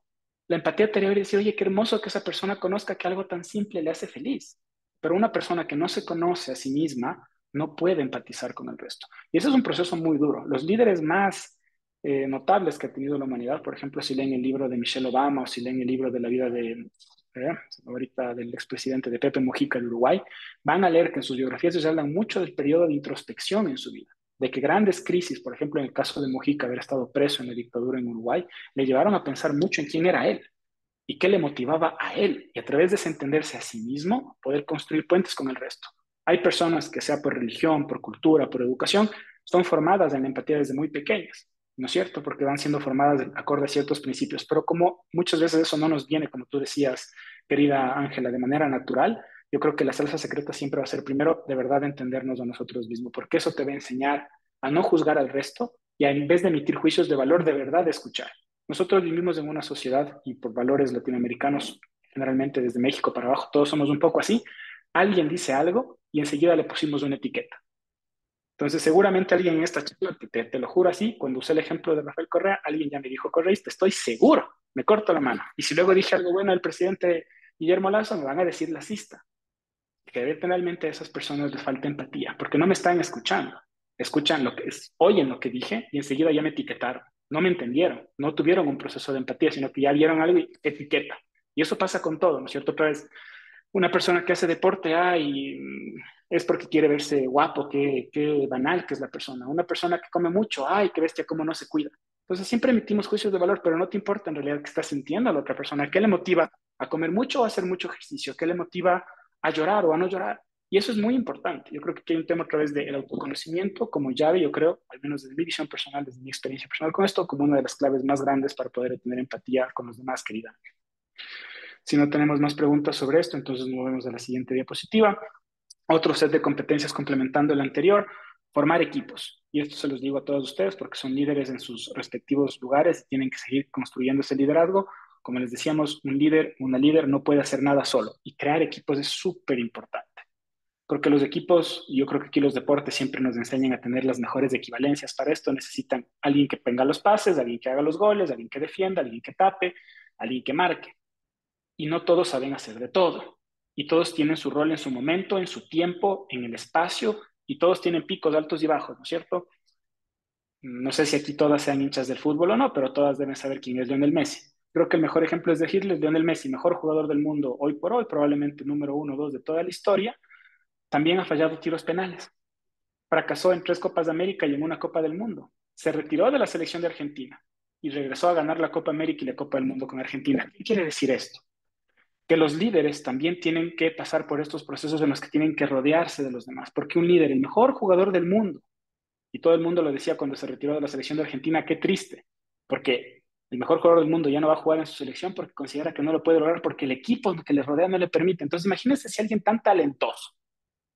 La empatía te debería decir, oye, qué hermoso que esa persona conozca que algo tan simple le hace feliz. Pero una persona que no se conoce a sí misma no puede empatizar con el resto. Y ese es un proceso muy duro. Los líderes más notables que ha tenido la humanidad, por ejemplo, si leen el libro de Michelle Obama o si leen el libro de la vida ahorita del expresidente de Pepe Mujica de Uruguay, van a leer que en sus biografías ellos hablan mucho del periodo de introspección en su vida, de que grandes crisis, por ejemplo, en el caso de Mujica, haber estado preso en la dictadura en Uruguay, le llevaron a pensar mucho en quién era él y qué le motivaba a él, y a través de ese entenderse a sí mismo, poder construir puentes con el resto. Hay personas que, sea por religión, por cultura, por educación, son formadas en la empatía desde muy pequeñas, ¿no es cierto? Porque van siendo formadas acorde a ciertos principios, pero como muchas veces eso no nos viene, como tú decías, querida Ángela, de manera natural, yo creo que la salsa secreta siempre va a ser primero de verdad entendernos a nosotros mismos, porque eso te va a enseñar a no juzgar al resto y a, en vez de emitir juicios de valor, de verdad escuchar. Nosotros vivimos en una sociedad y por valores latinoamericanos, generalmente desde México para abajo, todos somos un poco así. Alguien dice algo y enseguida le pusimos una etiqueta. Entonces, seguramente alguien en esta charla, te lo juro así, cuando usé el ejemplo de Rafael Correa, alguien ya me dijo correísta, estoy seguro, me corto la mano. Y si luego dije algo bueno del presidente Guillermo Lazo, me van a decir lacista. Que realmente a esas personas les falta empatía, porque no me están escuchando. Escuchan lo que es, oyen lo que dije y enseguida ya me etiquetaron. No me entendieron, no tuvieron un proceso de empatía, sino que ya vieron algo y etiqueta. Y eso pasa con todo, ¿no es cierto? Otra vez, una persona que hace deporte, es porque quiere verse guapo, qué banal que es la persona. Una persona que come mucho, ay, qué bestia, cómo no se cuida. Entonces siempre emitimos juicios de valor, pero no te importa en realidad qué está sintiendo la otra persona, qué le motiva a comer mucho o a hacer mucho ejercicio, qué le motiva a llorar o a no llorar. Y eso es muy importante. Yo creo que aquí hay un tema a través del autoconocimiento como llave, yo creo, al menos desde mi visión personal, desde mi experiencia personal con esto, como una de las claves más grandes para poder tener empatía con los demás, querida. Si no tenemos más preguntas sobre esto, entonces movemos a la siguiente diapositiva. Otro set de competencias complementando el anterior, formar equipos. Y esto se los digo a todos ustedes porque son líderes en sus respectivos lugares y tienen que seguir construyendo ese liderazgo. Como les decíamos, un líder, una líder no puede hacer nada solo y crear equipos es súper importante. Porque los equipos, yo creo que aquí los deportes siempre nos enseñan a tener las mejores equivalencias para esto. Necesitan alguien que tenga los pases, alguien que haga los goles, alguien que defienda, alguien que tape, alguien que marque. Y no todos saben hacer de todo. Y todos tienen su rol en su momento, en su tiempo, en el espacio, y todos tienen picos altos y bajos, ¿no es cierto? No sé si aquí todas sean hinchas del fútbol o no, pero todas deben saber quién es Lionel Messi. Creo que el mejor ejemplo es decirles, Lionel Messi, mejor jugador del mundo hoy por hoy, probablemente número 1 o 2 de toda la historia, también ha fallado tiros penales. Fracasó en 3 Copas de América y en una Copa del Mundo. Se retiró de la selección de Argentina y regresó a ganar la Copa América y la Copa del Mundo con Argentina. ¿Qué quiere decir esto? Que los líderes también tienen que pasar por estos procesos en los que tienen que rodearse de los demás, porque un líder, el mejor jugador del mundo, y todo el mundo lo decía cuando se retiró de la selección de Argentina, qué triste, porque el mejor jugador del mundo ya no va a jugar en su selección porque considera que no lo puede lograr porque el equipo que le rodea no le permite. Entonces imagínense si alguien tan talentoso,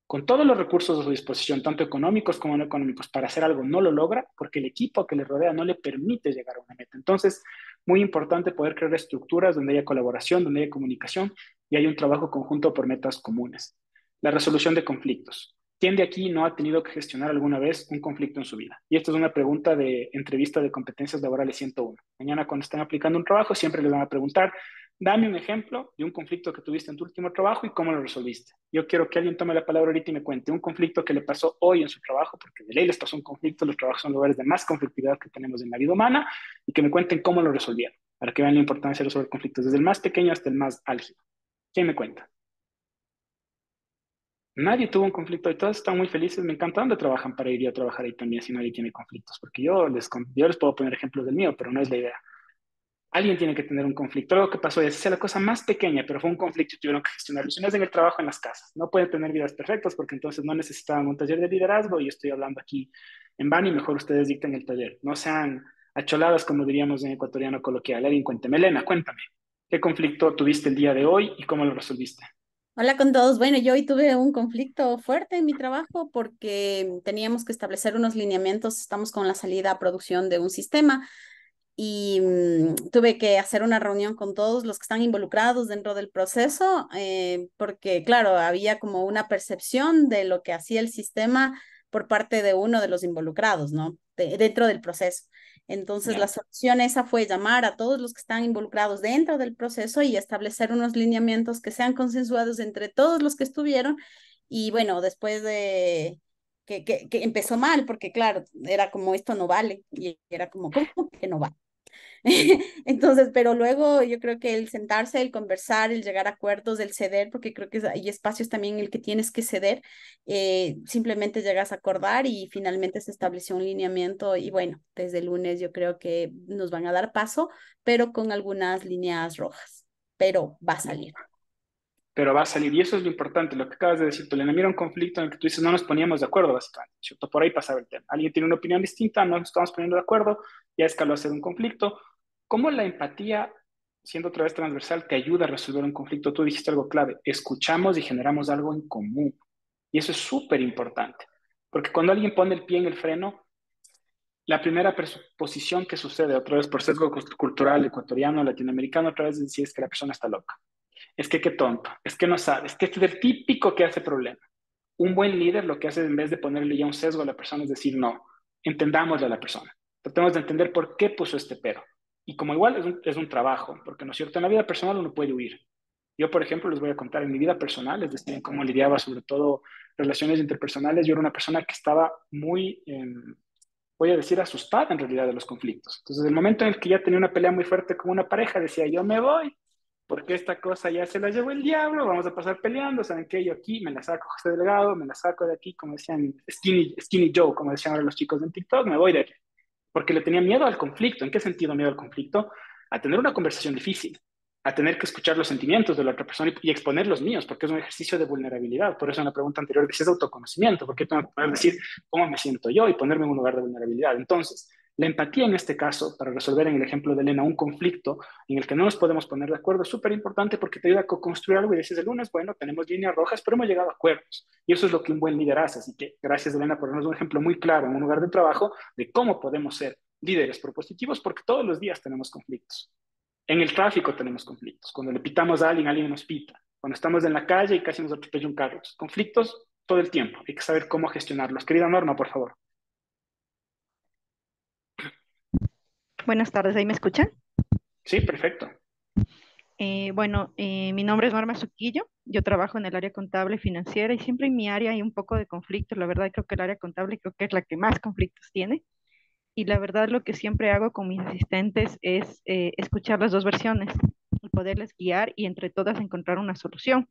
con todos los recursos a su disposición, tanto económicos como no económicos, para hacer algo, no lo logra porque el equipo que le rodea no le permite llegar a una meta. Entonces, muy importante poder crear estructuras donde haya colaboración, donde haya comunicación y haya un trabajo conjunto por metas comunes. La resolución de conflictos. ¿Quién de aquí no ha tenido que gestionar alguna vez un conflicto en su vida? Y esta es una pregunta de entrevista de competencias laborales 101. Mañana cuando estén aplicando un trabajo siempre les van a preguntar, dame un ejemplo de un conflicto que tuviste en tu último trabajo y cómo lo resolviste. Yo quiero que alguien tome la palabra ahorita y me cuente un conflicto que le pasó hoy en su trabajo, porque de ley les pasó un conflicto, los trabajos son lugares de más conflictividad que tenemos en la vida humana, y que me cuenten cómo lo resolvieron, para que vean la importancia de resolver conflictos, desde el más pequeño hasta el más álgido. ¿Quién me cuenta? Nadie tuvo un conflicto y todos están muy felices. Me encanta dónde trabajan para ir a trabajar ahí también si nadie tiene conflictos, porque yo les puedo poner ejemplos del mío, pero no es la idea. Alguien tiene que tener un conflicto. Algo que pasó, y así sea la cosa más pequeña, pero fue un conflicto y tuvieron que gestionarlo. Si no es en el trabajo, en las casas. No pueden tener vidas perfectas porque entonces no necesitaban un taller de liderazgo y estoy hablando aquí en vano y mejor ustedes dicten el taller. No sean acholadas, como diríamos en ecuatoriano coloquial. Alguien cuénteme. Elena, cuéntame. ¿Qué conflicto tuviste el día de hoy y cómo lo resolviste? Hola con todos. Bueno, yo hoy tuve un conflicto fuerte en mi trabajo porque teníamos que establecer unos lineamientos. Estamos con la salida a producción de un sistema y tuve que hacer una reunión con todos los que están involucrados dentro del proceso, porque claro, había como una percepción de lo que hacía el sistema por parte de uno de los involucrados, ¿no? Dentro del proceso. Entonces, la solución esa fue llamar a todos los que están involucrados dentro del proceso y establecer unos lineamientos que sean consensuados entre todos los que estuvieron. Y bueno, después de que empezó mal, porque claro, era como esto no vale, y era como, ¿cómo que no vale? Entonces, pero luego yo creo que el sentarse, el conversar, el llegar a acuerdos, el ceder, porque creo que hay espacios también en el que tienes que ceder, simplemente llegas a acordar y finalmente se estableció un lineamiento y bueno, desde el lunes yo creo que nos van a dar paso, pero con algunas líneas rojas, pero va a salir. Pero va a salir. Y eso es lo importante, lo que acabas de decir, tú le mira un conflicto en el que tú dices, no nos poníamos de acuerdo, básicamente, ¿cierto? Por ahí pasaba el tema. Alguien tiene una opinión distinta, no nos estamos poniendo de acuerdo, ya escaló a ser un conflicto. ¿Cómo la empatía, siendo otra vez transversal, te ayuda a resolver un conflicto? Tú dijiste algo clave, escuchamos y generamos algo en común. Y eso es súper importante, porque cuando alguien pone el pie en el freno, la primera posición que sucede, otra vez por sesgo cultural ecuatoriano, latinoamericano, otra vez es decir, es que la persona está loca. Es que qué tonto, es que no sabe, es que este es el típico que hace problema. Un buen líder lo que hace en vez de ponerle ya un sesgo a la persona es decir, no, entendámosle a la persona. Tratemos de entender por qué puso este pero. Y como igual es un trabajo, porque no es cierto, en la vida personal uno puede huir. Yo, por ejemplo, les voy a contar en mi vida personal, es decir, cómo lidiaba sobre todo relaciones interpersonales. Yo era una persona que estaba muy, voy a decir, asustada en realidad de los conflictos. Entonces, el momento en el que ya tenía una pelea muy fuerte con una pareja, decía, yo me voy, porque esta cosa ya se la llevó el diablo, vamos a pasar peleando, ¿saben qué? Yo aquí me la saco José Delgado, me la saco de aquí, como decían, Skinny Joe, como decían ahora los chicos en TikTok, me voy de aquí. Porque le tenía miedo al conflicto. ¿En qué sentido miedo al conflicto? A tener una conversación difícil, a tener que escuchar los sentimientos de la otra persona y exponer los míos, porque es un ejercicio de vulnerabilidad. Por eso en la pregunta anterior decías autoconocimiento, porque tengo que poder decir cómo me siento yo y ponerme en un lugar de vulnerabilidad. Entonces, la empatía en este caso, para resolver en el ejemplo de Elena un conflicto en el que no nos podemos poner de acuerdo, es súper importante porque te ayuda a co-construir algo y dices el lunes, bueno, tenemos líneas rojas, pero hemos llegado a acuerdos. Y eso es lo que un buen líder hace. Así que gracias, Elena, por darnos un ejemplo muy claro en un lugar de trabajo de cómo podemos ser líderes propositivos, porque todos los días tenemos conflictos. En el tráfico tenemos conflictos. Cuando le pitamos a alguien, alguien nos pita. Cuando estamos en la calle y casi nos atropella un carro. Conflictos todo el tiempo. Hay que saber cómo gestionarlos. Querida Norma, por favor. Buenas tardes, ¿ahí me escuchan? Sí, perfecto. Mi nombre es Norma Suquillo, yo trabajo en el área contable y financiera y siempre en mi área hay un poco de conflicto, la verdad creo que el área contable creo que es la que más conflictos tiene y la verdad lo que siempre hago con mis asistentes es escuchar las dos versiones y poderles guiar y entre todas encontrar una solución.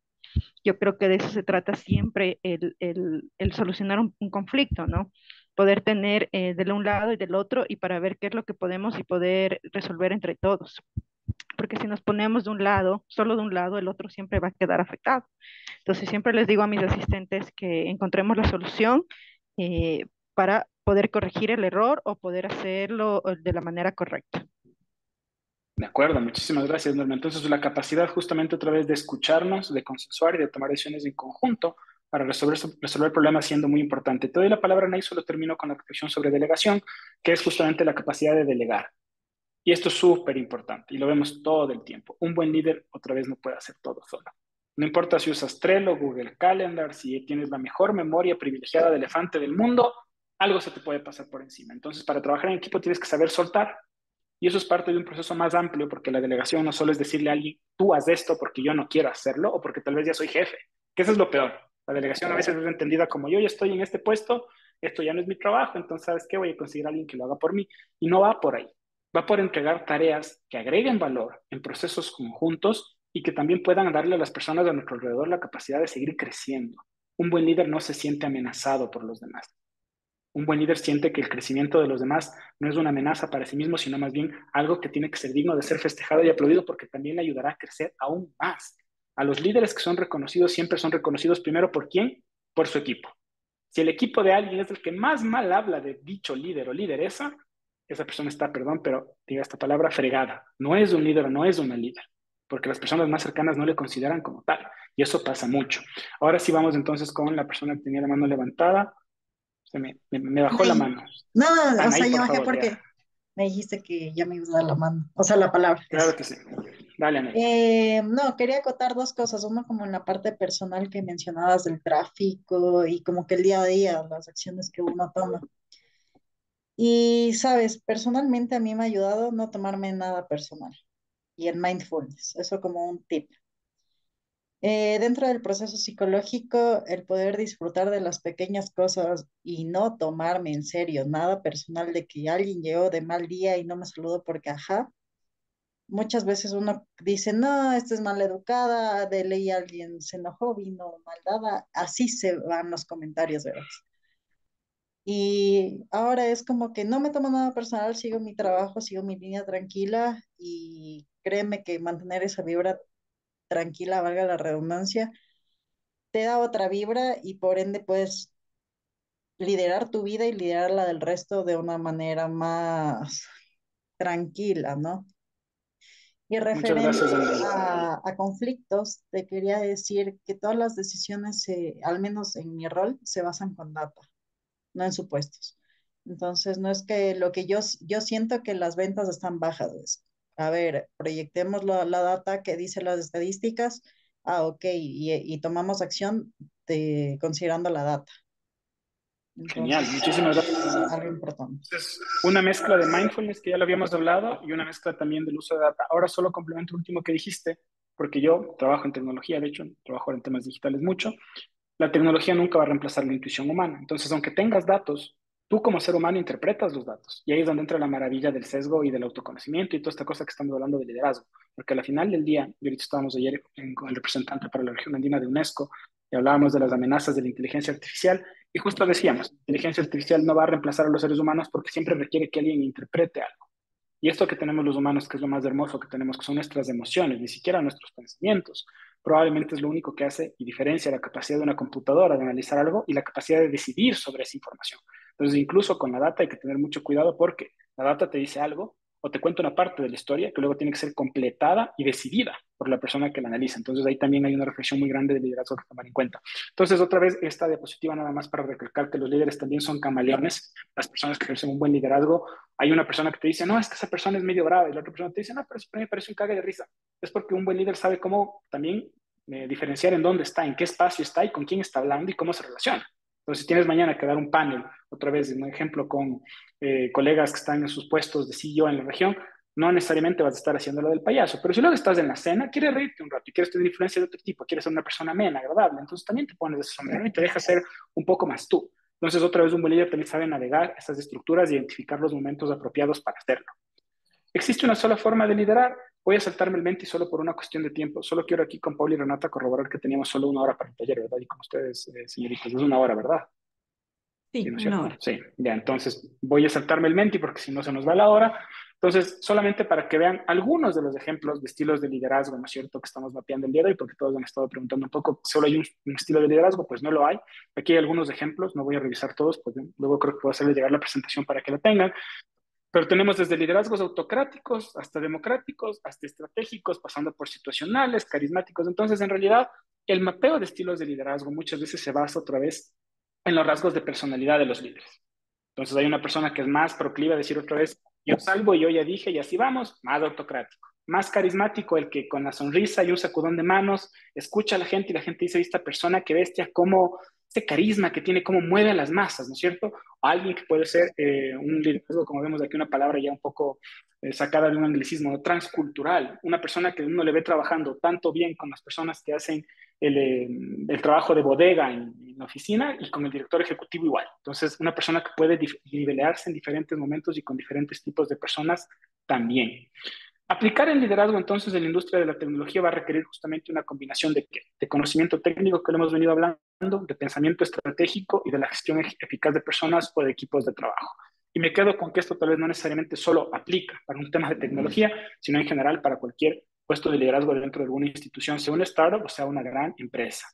Yo creo que de eso se trata siempre el solucionar un conflicto, ¿no? Poder tener del un lado y del otro y para ver qué es lo que podemos y poder resolver entre todos porque si nos ponemos de un lado, solo de un lado, el otro siempre va a quedar afectado. Entonces siempre les digo a mis asistentes que encontremos la solución para poder corregir el error o poder hacerlo de la manera correcta. De acuerdo, muchísimas gracias, Norma. Entonces, la capacidad justamente otra vez de escucharnos, de consensuar y de tomar decisiones en conjunto para resolver problemas siendo muy importante. Te doy la palabra, Nay, solo termino con la reflexión sobre delegación, que es justamente la capacidad de delegar. Y esto es súper importante y lo vemos todo el tiempo. Un buen líder otra vez no puede hacer todo solo. No importa si usas Trello, Google Calendar, si tienes la mejor memoria privilegiada de elefante del mundo, algo se te puede pasar por encima. Entonces, para trabajar en equipo tienes que saber soltar. Y eso es parte de un proceso más amplio, porque la delegación no solo es decirle a alguien, tú haz esto porque yo no quiero hacerlo o porque tal vez ya soy jefe, que eso es lo peor. La delegación a veces es entendida como yo ya estoy en este puesto, esto ya no es mi trabajo, entonces ¿sabes qué? Voy a conseguir a alguien que lo haga por mí. Y no va por ahí. Va por entregar tareas que agreguen valor en procesos conjuntos y que también puedan darle a las personas de nuestro alrededor la capacidad de seguir creciendo. Un buen líder no se siente amenazado por los demás. Un buen líder siente que el crecimiento de los demás no es una amenaza para sí mismo, sino más bien algo que tiene que ser digno de ser festejado y aplaudido porque también le ayudará a crecer aún más. A los líderes que son reconocidos siempre son reconocidos primero por quién, por su equipo. Si el equipo de alguien es el que más mal habla de dicho líder o lideresa, esa persona está, perdón, pero diga esta palabra, fregada. No es un líder o no es una líder, porque las personas más cercanas no le consideran como tal. Y eso pasa mucho. Ahora sí vamos entonces con la persona que tenía la mano levantada. Me bajó la Nay. mano. No, o Anaí, sea, yo por bajé favor, porque ya. me dijiste que ya me ibas a dar la mano, o sea, la palabra. Eso. Claro que sí. Dale, Anaí. No, quería acotar dos cosas. Uno, como en la parte personal que mencionabas del tráfico y como que el día a día, las acciones que uno toma. Y sabes, personalmente a mí me ha ayudado no tomarme nada personal y el mindfulness, eso como un tip. Dentro del proceso psicológico, el poder disfrutar de las pequeñas cosas y no tomarme en serio nada personal de que alguien llegó de mal día y no me saludó porque, ajá, muchas veces uno dice, no, esta es maleducada, de ley alguien se enojó, vino maldada, así se van los comentarios, ¿verdad? Y ahora es como que no me tomo nada personal, sigo mi trabajo, sigo mi línea tranquila y créeme que mantener esa vibra tranquila, valga la redundancia, te da otra vibra y por ende puedes liderar tu vida y liderar la del resto de una manera más tranquila, ¿no? Y Muchas referente gracias, Andrea. a conflictos, te quería decir que todas las decisiones, al menos en mi rol, se basan con data, no en supuestos. Entonces, no es que lo que yo siento que las ventas están bajas. A ver, proyectemos la data que dice las estadísticas. Ah, ok, y tomamos acción considerando la data. Genial, Entonces, muchísimas gracias. algo importante. Es una mezcla de mindfulness, que ya lo habíamos hablado, y una mezcla también del uso de data. Ahora solo complemento el último que dijiste, porque yo trabajo en tecnología, de hecho, trabajo en temas digitales mucho. La tecnología nunca va a reemplazar la intuición humana. Entonces, aunque tengas datos, tú como ser humano interpretas los datos. Y ahí es donde entra la maravilla del sesgo y del autoconocimiento y toda esta cosa que estamos hablando de liderazgo. Porque al final del día, y ahorita estábamos ayer con el representante para la región andina de UNESCO, y hablábamos de las amenazas de la inteligencia artificial, y justo decíamos, la inteligencia artificial no va a reemplazar a los seres humanos porque siempre requiere que alguien interprete algo. Y esto que tenemos los humanos, que es lo más hermoso que tenemos, que son nuestras emociones, ni siquiera nuestros pensamientos, probablemente es lo único que hace y diferencia la capacidad de una computadora de analizar algo y la capacidad de decidir sobre esa información. Entonces, incluso con la data hay que tener mucho cuidado porque la data te dice algo o te cuenta una parte de la historia que luego tiene que ser completada y decidida por la persona que la analiza. Entonces, ahí también hay una reflexión muy grande de liderazgo que tomar en cuenta. Entonces, otra vez, esta diapositiva nada más para recalcar que los líderes también son camaleones. Las personas que ejercen un buen liderazgo, hay una persona que te dice, no, es que esa persona es medio brava, y la otra persona te dice, no, pero eso me parece un cague de risa. Es porque un buen líder sabe cómo también diferenciar en dónde está, en qué espacio está y con quién está hablando y cómo se relaciona. Entonces, si tienes mañana que dar un panel, otra vez, un ejemplo con colegas que están en sus puestos de CEO en la región, no necesariamente vas a estar haciendo lo del payaso, pero si luego estás en la cena, quieres reírte un rato y quieres tener influencia de otro tipo, quieres ser una persona amena, agradable, entonces también te pones ese sombrero y te dejas ser un poco más tú. Entonces, otra vez, un buen líder también sabe navegar esas estructuras y identificar los momentos apropiados para hacerlo. ¿Existe una sola forma de liderar? Voy a saltarme el menti solo por una cuestión de tiempo. Solo quiero aquí con Paul y Renata corroborar que teníamos solo una hora para el taller, ¿verdad? Y con ustedes, señoritas, es una hora, ¿verdad? Sí, ¿No es una cierto? hora. Sí, ya, entonces voy a saltarme el menti porque si no se nos va la hora. Entonces, solamente para que vean algunos de los ejemplos de estilos de liderazgo, ¿no es cierto?, que estamos mapeando el día de hoy, porque todos han estado preguntando un poco, ¿solo hay un estilo de liderazgo? Pues no lo hay. Aquí hay algunos ejemplos, no voy a revisar todos, pues luego creo que voy a hacerles llegar la presentación para que la tengan. Pero tenemos desde liderazgos autocráticos hasta democráticos, hasta estratégicos, pasando por situacionales, carismáticos. Entonces, en realidad, el mapeo de estilos de liderazgo muchas veces se basa otra vez en los rasgos de personalidad de los líderes. Entonces, hay una persona que es más proclive a decir otra vez, yo salgo y yo ya dije y así vamos, más autocrático. Más carismático, el que con la sonrisa y un sacudón de manos escucha a la gente y la gente dice, esta persona, qué bestia, cómo este carisma que tiene, cómo mueve a las masas, ¿no es cierto? O alguien que puede ser un liderazgo, como vemos aquí, una palabra ya un poco sacada de un anglicismo, ¿no? Transcultural, una persona que uno le ve trabajando tanto bien con las personas que hacen el trabajo de bodega en la oficina y con el director ejecutivo igual. Entonces, una persona que puede nivelarse en diferentes momentos y con diferentes tipos de personas también. Aplicar el liderazgo entonces en la industria de la tecnología va a requerir justamente una combinación de conocimiento técnico que lo hemos venido hablando, de pensamiento estratégico y de la gestión eficaz de personas o de equipos de trabajo. Y me quedo con que esto tal vez no necesariamente solo aplica para un tema de tecnología, sino en general para cualquier puesto de liderazgo dentro de alguna institución, sea una startup o sea una gran empresa.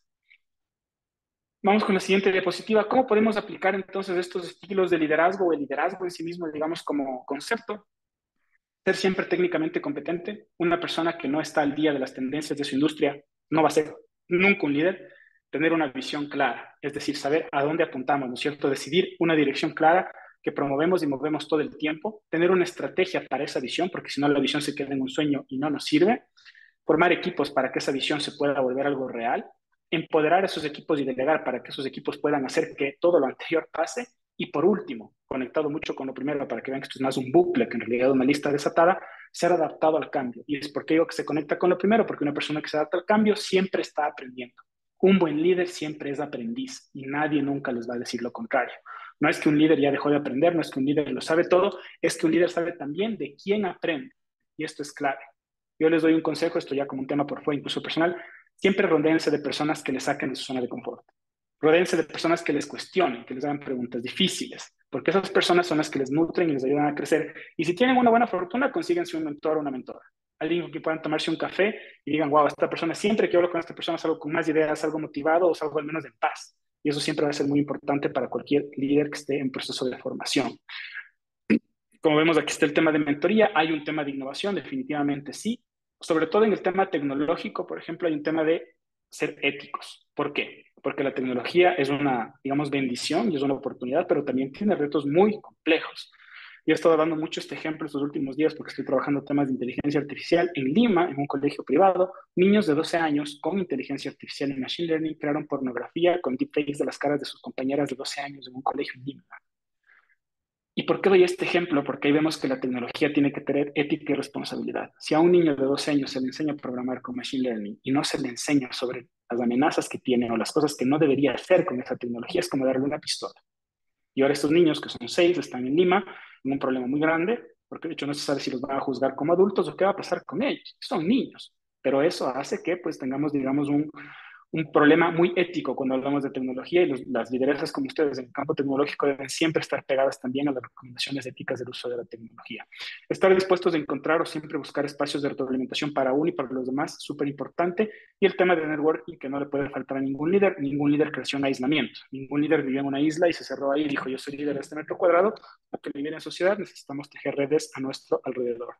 Vamos con la siguiente diapositiva. ¿Cómo podemos aplicar entonces estos estilos de liderazgo o el liderazgo en sí mismo, digamos, como concepto? Ser siempre técnicamente competente. Una persona que no está al día de las tendencias de su industria no va a ser nunca un líder. Tener una visión clara, es decir, saber a dónde apuntamos, ¿no es cierto? Decidir una dirección clara que promovemos y movemos todo el tiempo. Tener una estrategia para esa visión, porque si no la visión se queda en un sueño y no nos sirve. Formar equipos para que esa visión se pueda volver algo real. Empoderar a esos equipos y delegar para que esos equipos puedan hacer que todo lo anterior pase. Y por último, conectado mucho con lo primero para que vean que esto es más un bucle que en realidad es una lista desatada, ser adaptado al cambio. Y es porque digo que se conecta con lo primero, porque una persona que se adapta al cambio siempre está aprendiendo. Un buen líder siempre es aprendiz y nadie nunca les va a decir lo contrario. No es que un líder ya dejó de aprender, no es que un líder lo sabe todo, es que un líder sabe también de quién aprende. Y esto es clave. Yo les doy un consejo, esto ya como un tema por fuera, incluso personal, siempre rodéense de personas que les saquen de su zona de confort. Rodéense de personas que les cuestionen, que les hagan preguntas difíciles, porque esas personas son las que les nutren y les ayudan a crecer. Y si tienen una buena fortuna, consíguense un mentor o una mentora. Alguien con quien puedan tomarse un café y digan, wow, esta persona, siempre que hablo con esta persona salgo con más ideas, algo motivado o salgo al menos en paz. Y eso siempre va a ser muy importante para cualquier líder que esté en proceso de formación. Como vemos, aquí está el tema de mentoría, hay un tema de innovación, definitivamente sí. Sobre todo en el tema tecnológico, por ejemplo, hay un tema de ser éticos. ¿Por qué? Porque la tecnología es una, digamos, bendición y es una oportunidad, pero también tiene retos muy complejos. Yo he estado dando mucho este ejemplo estos últimos días porque estoy trabajando temas de inteligencia artificial en Lima, en un colegio privado. Niños de 12 años con inteligencia artificial y machine learning crearon pornografía con deepfakes de las caras de sus compañeras de 12 años en un colegio en Lima. ¿Y por qué doy este ejemplo? Porque ahí vemos que la tecnología tiene que tener ética y responsabilidad. Si a un niño de 12 años se le enseña a programar con Machine Learning y no se le enseña sobre las amenazas que tiene o las cosas que no debería hacer con esa tecnología, es como darle una pistola. Y ahora estos niños, que son 6, están en Lima, en un problema muy grande, porque de hecho no se sabe si los van a juzgar como adultos o qué va a pasar con ellos. Son niños. Pero eso hace que pues tengamos, digamos, un problema muy ético cuando hablamos de tecnología y las lideresas como ustedes en el campo tecnológico deben siempre estar pegadas también a las recomendaciones éticas del uso de la tecnología. Estar dispuestos a encontrar o siempre buscar espacios de retroalimentación para uno y para los demás, súper importante. Y el tema de networking que no le puede faltar a ningún líder creció en aislamiento, ningún líder vivió en una isla y se cerró ahí y dijo yo soy líder de este metro cuadrado, para que vivir en sociedad necesitamos tejer redes a nuestro alrededor.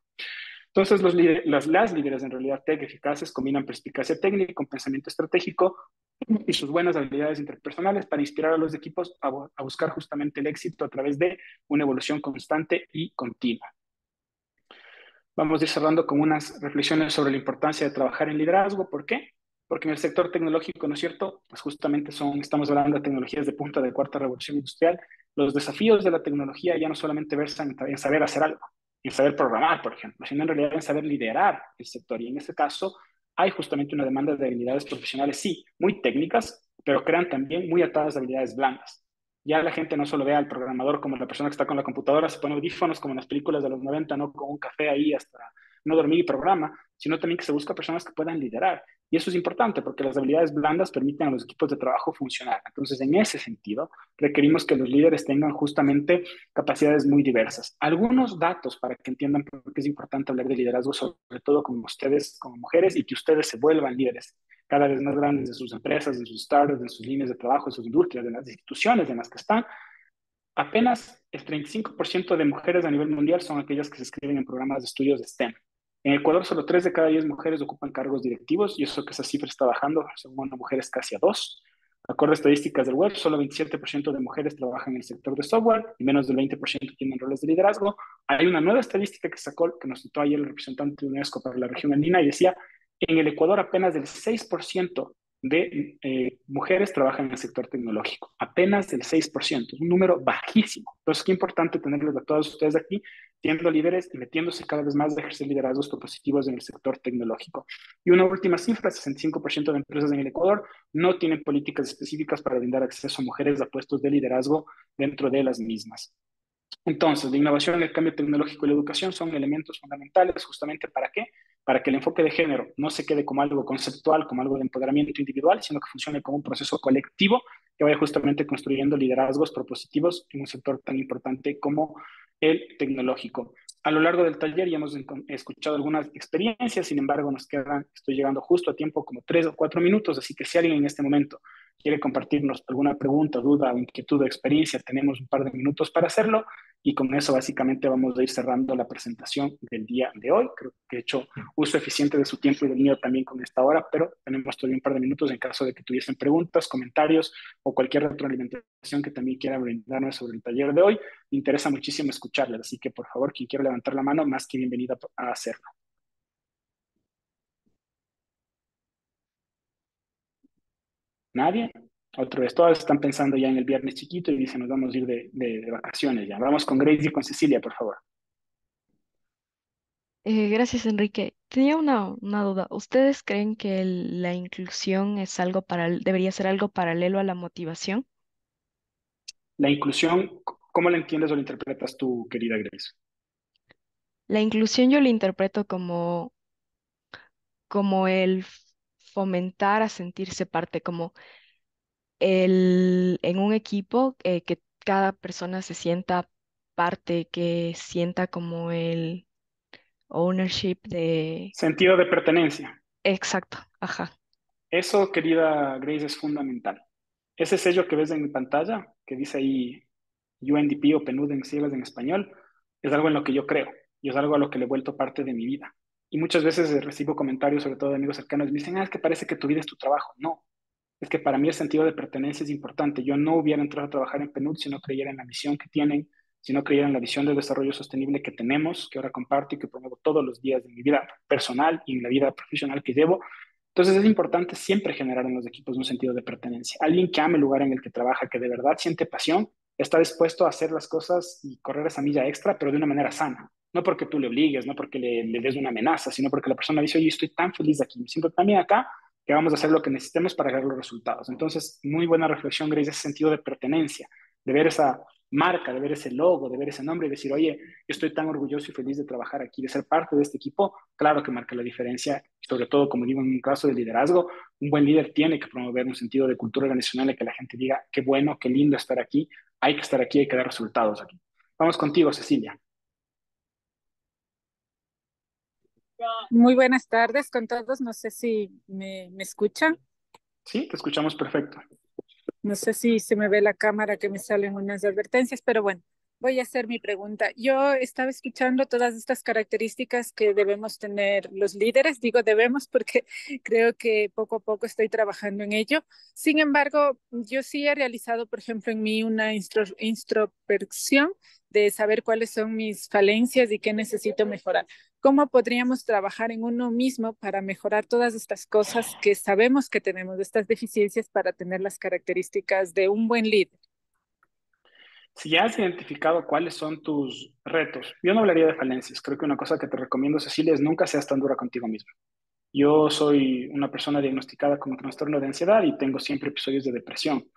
Entonces, las líderes en realidad tech eficaces combinan perspicacia técnica con pensamiento estratégico y sus buenas habilidades interpersonales para inspirar a los equipos a buscar justamente el éxito a través de una evolución constante y continua. Vamos a ir cerrando con unas reflexiones sobre la importancia de trabajar en liderazgo. ¿Por qué? Porque en el sector tecnológico, ¿no es cierto? Pues justamente estamos hablando de tecnologías de punta de cuarta revolución industrial. Los desafíos de la tecnología ya no solamente versan en saber hacer algo, en saber programar, por ejemplo, sino en realidad en saber liderar el sector. Y en este caso hay justamente una demanda de habilidades profesionales, sí, muy técnicas, pero crean también muy atadas a habilidades blandas. Ya la gente no solo ve al programador como la persona que está con la computadora, se pone audífonos como en las películas de los 90, no con un café ahí hasta no dormir y programa, sino también que se busca personas que puedan liderar. Y eso es importante porque las habilidades blandas permiten a los equipos de trabajo funcionar. Entonces, en ese sentido, requerimos que los líderes tengan justamente capacidades muy diversas. Algunos datos para que entiendan por qué es importante hablar de liderazgo, sobre todo con ustedes, como mujeres, y que ustedes se vuelvan líderes cada vez más grandes de sus empresas, de sus startups, de sus líneas de trabajo, de sus industrias, de las instituciones en las que están. Apenas el 35% de mujeres a nivel mundial son aquellas que se inscriben en programas de estudios de STEM. En Ecuador, solo 3 de cada 10 mujeres ocupan cargos directivos y eso que esa cifra está bajando, según una mujer es casi a 2. Acorde a estadísticas del web, solo 27% de mujeres trabajan en el sector de software y menos del 20% tienen roles de liderazgo. Hay una nueva estadística que sacó, que nos citó ayer el representante de UNESCO para la región andina y decía, en el Ecuador apenas del 6% de mujeres trabajan en el sector tecnológico, apenas el 6%, es un número bajísimo. Entonces, qué importante tenerles a todos ustedes aquí, siendo líderes y metiéndose cada vez más de ejercer liderazgos propositivos en el sector tecnológico. Y una última cifra, 65% de empresas en el Ecuador no tienen políticas específicas para brindar acceso a mujeres a puestos de liderazgo dentro de las mismas. Entonces, la innovación, el cambio tecnológico y la educación son elementos fundamentales justamente ¿para qué? Para que el enfoque de género no se quede como algo conceptual, como algo de empoderamiento individual, sino que funcione como un proceso colectivo que vaya justamente construyendo liderazgos propositivos en un sector tan importante como el tecnológico. A lo largo del taller ya hemos escuchado algunas experiencias, sin embargo estoy llegando justo a tiempo, como 3 o 4 minutos, así que si alguien en este momento quiere compartirnos alguna pregunta, duda o inquietud o experiencia, tenemos un par de minutos para hacerlo y con eso básicamente vamos a ir cerrando la presentación del día de hoy. Creo que he hecho uso eficiente de su tiempo y del mío también con esta hora, pero tenemos todavía un par de minutos en caso de que tuviesen preguntas, comentarios o cualquier retroalimentación que también quiera brindarnos sobre el taller de hoy. Me interesa muchísimo escucharles, así que por favor, quien quiera levantar la mano, más que bienvenida a hacerlo. ¿Nadie? Otra vez, todas están pensando ya en el viernes chiquito y dicen, nos vamos a ir de vacaciones ya. Vamos con Grace y con Cecilia, por favor. Gracias, Enrique. Tenía una duda. ¿Ustedes creen que la inclusión es algo debería ser algo paralelo a la motivación? La inclusión, ¿cómo la entiendes o la interpretas tú, querida Grace? La inclusión yo la interpreto como como el fomentar a sentirse parte, como el, en un equipo que cada persona se sienta parte, que sienta como el ownership de... Sentido de pertenencia. Exacto, ajá. Eso, querida Grace, es fundamental. Ese sello que ves en mi pantalla, que dice ahí UNDP o PNUD en siglas en español, es algo en lo que yo creo y es algo a lo que le he vuelto parte de mi vida. Y muchas veces recibo comentarios, sobre todo de amigos cercanos, me dicen, es que parece que tu vida es tu trabajo. No, es que para mí el sentido de pertenencia es importante. Yo no hubiera entrado a trabajar en PNUD si no creyera en la misión que tienen, si no creyera en la visión de desarrollo sostenible que tenemos, que ahora comparto y que promuevo todos los días de mi vida personal y en la vida profesional que llevo. Entonces es importante siempre generar en los equipos un sentido de pertenencia. Alguien que ame el lugar en el que trabaja, que de verdad siente pasión, está dispuesto a hacer las cosas y correr esa milla extra, pero de una manera sana. No porque tú le obligues, no porque le des una amenaza, sino porque la persona dice, oye, estoy tan feliz aquí, me siento tan bien acá, que vamos a hacer lo que necesitemos para lograr los resultados. Entonces, muy buena reflexión, Grace, ese sentido de pertenencia, de ver esa marca, de ver ese logo, de ver ese nombre y decir, oye, yo estoy tan orgulloso y feliz de trabajar aquí, de ser parte de este equipo, claro que marca la diferencia, sobre todo, como digo, en un caso de liderazgo, un buen líder tiene que promover un sentido de cultura organizacional y que la gente diga, qué bueno, qué lindo estar aquí, hay que estar aquí, hay que dar resultados aquí. Vamos contigo, Cecilia. Muy buenas tardes con todos. No sé si me escuchan. Sí, te escuchamos perfecto. No sé si se me ve la cámara que me salen unas advertencias, pero bueno, voy a hacer mi pregunta. Yo estaba escuchando todas estas características que debemos tener los líderes. Digo debemos porque creo que poco a poco estoy trabajando en ello. Sin embargo, yo sí he realizado, por ejemplo, en mí una introspección de saber cuáles son mis falencias y qué necesito mejorar. ¿Cómo podríamos trabajar en uno mismo para mejorar todas estas cosas que sabemos que tenemos, estas deficiencias, para tener las características de un buen líder? Si ya has identificado cuáles son tus retos, yo no hablaría de falencias. Creo que una cosa que te recomiendo, Cecilia, es nunca seas tan dura contigo mismo. Yo soy una persona diagnosticada con trastorno de ansiedad y tengo siempre episodios de depresión.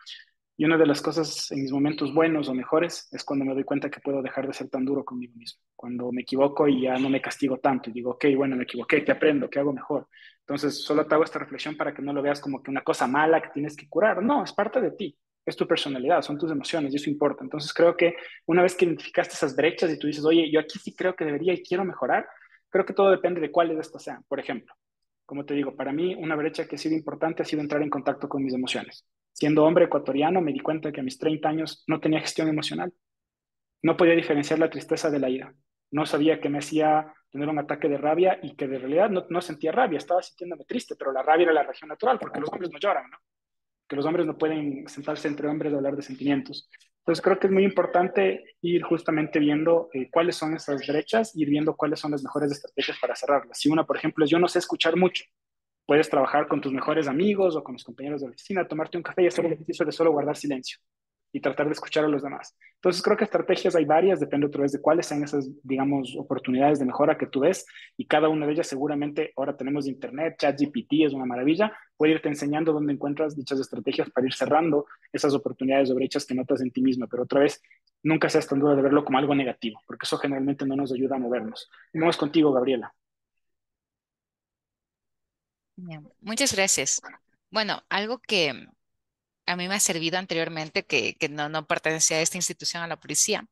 Y una de las cosas en mis momentos buenos o mejores es cuando me doy cuenta que puedo dejar de ser tan duro conmigo mismo. Cuando me equivoco y ya no me castigo tanto y digo, ok, bueno, me equivoqué, ¿qué aprendo? ¿Qué hago mejor? Entonces, solo te hago esta reflexión para que no lo veas como que una cosa mala que tienes que curar. No, es parte de ti, es tu personalidad, son tus emociones y eso importa. Entonces, creo que una vez que identificaste esas brechas y tú dices, oye, yo aquí sí creo que debería y quiero mejorar, creo que todo depende de cuáles de estas sean. Por ejemplo, como te digo, para mí una brecha que ha sido importante ha sido entrar en contacto con mis emociones. Siendo hombre ecuatoriano, me di cuenta que a mis 30 años no tenía gestión emocional. No podía diferenciar la tristeza de la ira. No sabía que me hacía tener un ataque de rabia y que de realidad no sentía rabia, estaba sintiéndome triste, pero la rabia era la reacción natural, porque los hombres no lloran, ¿no? Que los hombres no pueden sentarse entre hombres a hablar de sentimientos. Entonces creo que es muy importante ir justamente viendo cuáles son esas brechas, ir viendo cuáles son las mejores estrategias para cerrarlas. Si una, por ejemplo, es yo no sé escuchar mucho, puedes trabajar con tus mejores amigos o con los compañeros de la oficina, tomarte un café y hacer el ejercicio de solo guardar silencio y tratar de escuchar a los demás. Entonces creo que estrategias hay varias, depende otra vez de cuáles sean esas, digamos, oportunidades de mejora que tú ves y cada una de ellas seguramente, ahora tenemos internet, ChatGPT es una maravilla, puede irte enseñando dónde encuentras dichas estrategias para ir cerrando esas oportunidades o brechas que notas en ti misma, pero otra vez, nunca seas tan duro de verlo como algo negativo, porque eso generalmente no nos ayuda a movernos. Y vamos contigo, Gabriela. Bien, muchas gracias. Bueno, algo que a mí me ha servido anteriormente, que no pertenecía a esta institución, a la policía,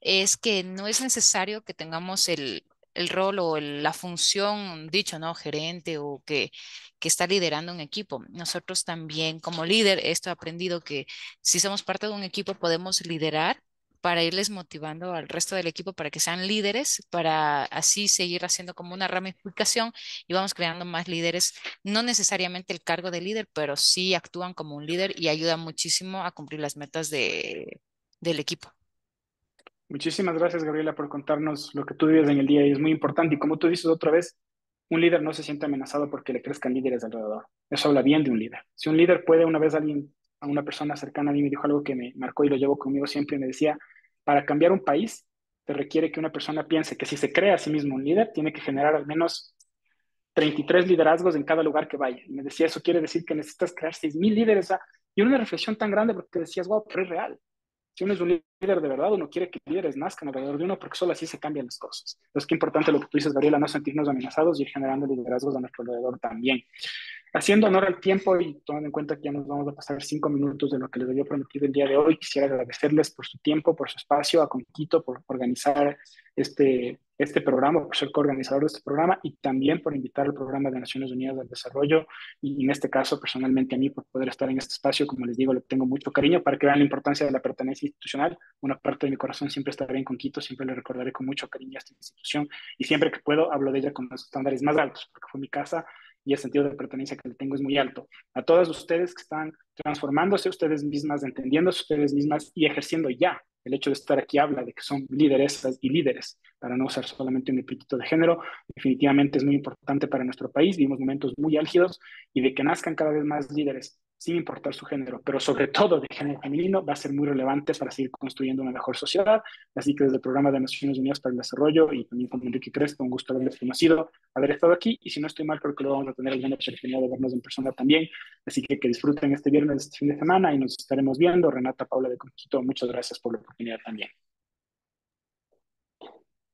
es que no es necesario que tengamos el rol o la función, dicho, ¿no? Gerente o que está liderando un equipo. Nosotros también como líder, esto he aprendido que si somos parte de un equipo podemos liderar para irles motivando al resto del equipo para que sean líderes, para así seguir haciendo como una ramificación y vamos creando más líderes, no necesariamente el cargo de líder, pero sí actúan como un líder y ayudan muchísimo a cumplir las metas del equipo. Muchísimas gracias, Gabriela, por contarnos lo que tú vives en el día y es muy importante. Y como tú dices otra vez, un líder no se siente amenazado porque le crezcan líderes alrededor. Eso habla bien de un líder. Si un líder puede, una vez alguien, a una persona cercana a mí me dijo algo que me marcó y lo llevo conmigo siempre y me decía, para cambiar un país, te requiere que una persona piense que si se crea a sí mismo un líder, tiene que generar al menos 33 liderazgos en cada lugar que vaya. Y me decía, eso quiere decir que necesitas crear 6.000 líderes. Y una reflexión tan grande porque decías, wow, pero es real. Si uno es un líder de verdad, uno quiere que líderes nazcan alrededor de uno porque solo así se cambian las cosas. Entonces, qué importante lo que tú dices, Gabriela, no sentirnos amenazados y ir generando liderazgos a nuestro alrededor también. Haciendo honor al tiempo y tomando en cuenta que ya nos vamos a pasar 5 minutos de lo que les había prometido el día de hoy, quisiera agradecerles por su tiempo, por su espacio, a Conquito por organizar este programa, por ser coorganizador de este programa y también por invitar al Programa de Naciones Unidas del Desarrollo y en este caso personalmente a mí por poder estar en este espacio. Como les digo, le tengo mucho cariño para que vean la importancia de la pertenencia institucional. Una parte de mi corazón siempre estará en Conquito, siempre le recordaré con mucho cariño a esta institución y siempre que puedo hablo de ella con los estándares más altos porque fue mi casa y el sentido de pertenencia que le tengo es muy alto. A todas ustedes que están transformándose ustedes mismas, entendiéndose ustedes mismas y ejerciendo ya. El hecho de estar aquí habla de que son lideresas y líderes, para no usar solamente un epíteto de género. Definitivamente es muy importante para nuestro país. Vivimos momentos muy álgidos y de que nazcan cada vez más líderes sin importar su género, pero sobre todo de género femenino, va a ser muy relevante para seguir construyendo una mejor sociedad. Así que desde el Programa de Naciones Unidas para el Desarrollo y también con Enrique Crespo, un gusto haberles conocido, haber estado aquí y si no estoy mal, creo que lo vamos a tener el gran oportunidad de vernos en persona también. Así que disfruten este viernes, este fin de semana y nos estaremos viendo. Renata, Paula de Conquito, muchas gracias por la oportunidad también.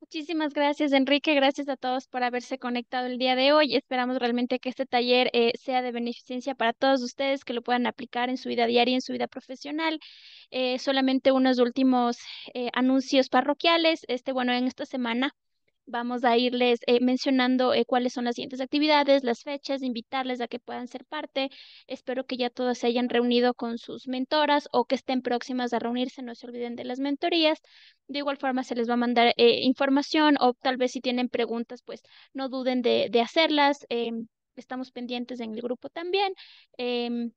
Muchísimas gracias, Enrique. Gracias a todos por haberse conectado el día de hoy. Esperamos realmente que este taller sea de beneficencia para todos ustedes, que lo puedan aplicar en su vida diaria y en su vida profesional. Solamente unos últimos anuncios parroquiales. Bueno, en esta semana vamos a irles mencionando cuáles son las siguientes actividades, las fechas, invitarles a que puedan ser parte. Espero que ya todos se hayan reunido con sus mentoras o que estén próximas a reunirse. No se olviden de las mentorías. De igual forma se les va a mandar información o tal vez si tienen preguntas, pues no duden de hacerlas. Estamos pendientes en el grupo también. Em,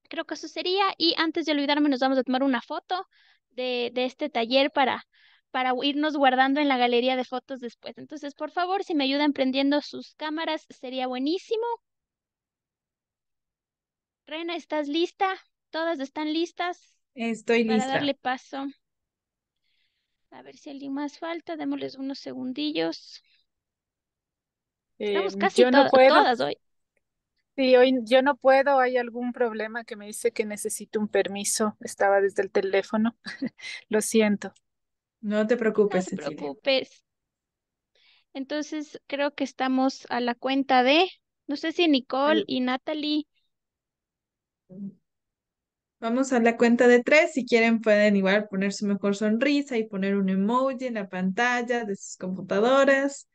Creo que eso sería. Y antes de olvidarme, nos vamos a tomar una foto de este taller para irnos guardando en la galería de fotos después. Entonces, por favor, si me ayudan prendiendo sus cámaras, sería buenísimo. Rena, ¿estás lista? ¿Todas están listas Estoy para lista. darle paso? A ver si alguien más falta. Démosles unos segundillos. Estamos casi Yo no puedo. todas hoy. Sí, hoy yo no puedo. Hay algún problema que me dice que necesito un permiso. Estaba desde el teléfono. Lo siento. No te preocupes, No te Cecilia. preocupes. Entonces, creo que estamos a la cuenta de, no sé si Nicole y Natalie. Vamos a la cuenta de 3. Si quieren, pueden igual poner su mejor sonrisa y poner un emoji en la pantalla de sus computadoras.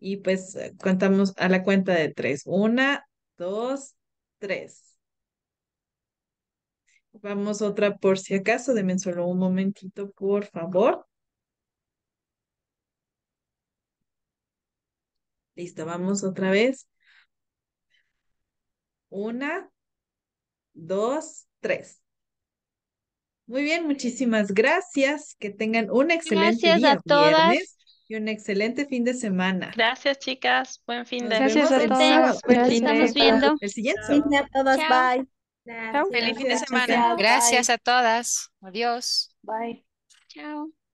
Y pues contamos a la cuenta de 3. 1, 2, 3. Vamos otra por si acaso. Denme solo un momentito, por favor. Listo, vamos otra vez. 1, 2, 3. Muy bien, muchísimas gracias. Que tengan un excelente Gracias a día todas. viernes y un excelente fin de semana. Gracias, chicas. Buen fin Nos de. vemos Gracias a el todos. sábado. Buen Nos fin estamos de. viendo. El siguiente Sí, sábado. a todas, Chao. bye. Feliz fin de Gracias, semana. chicas. Gracias a todas. Adiós. Bye. Chao.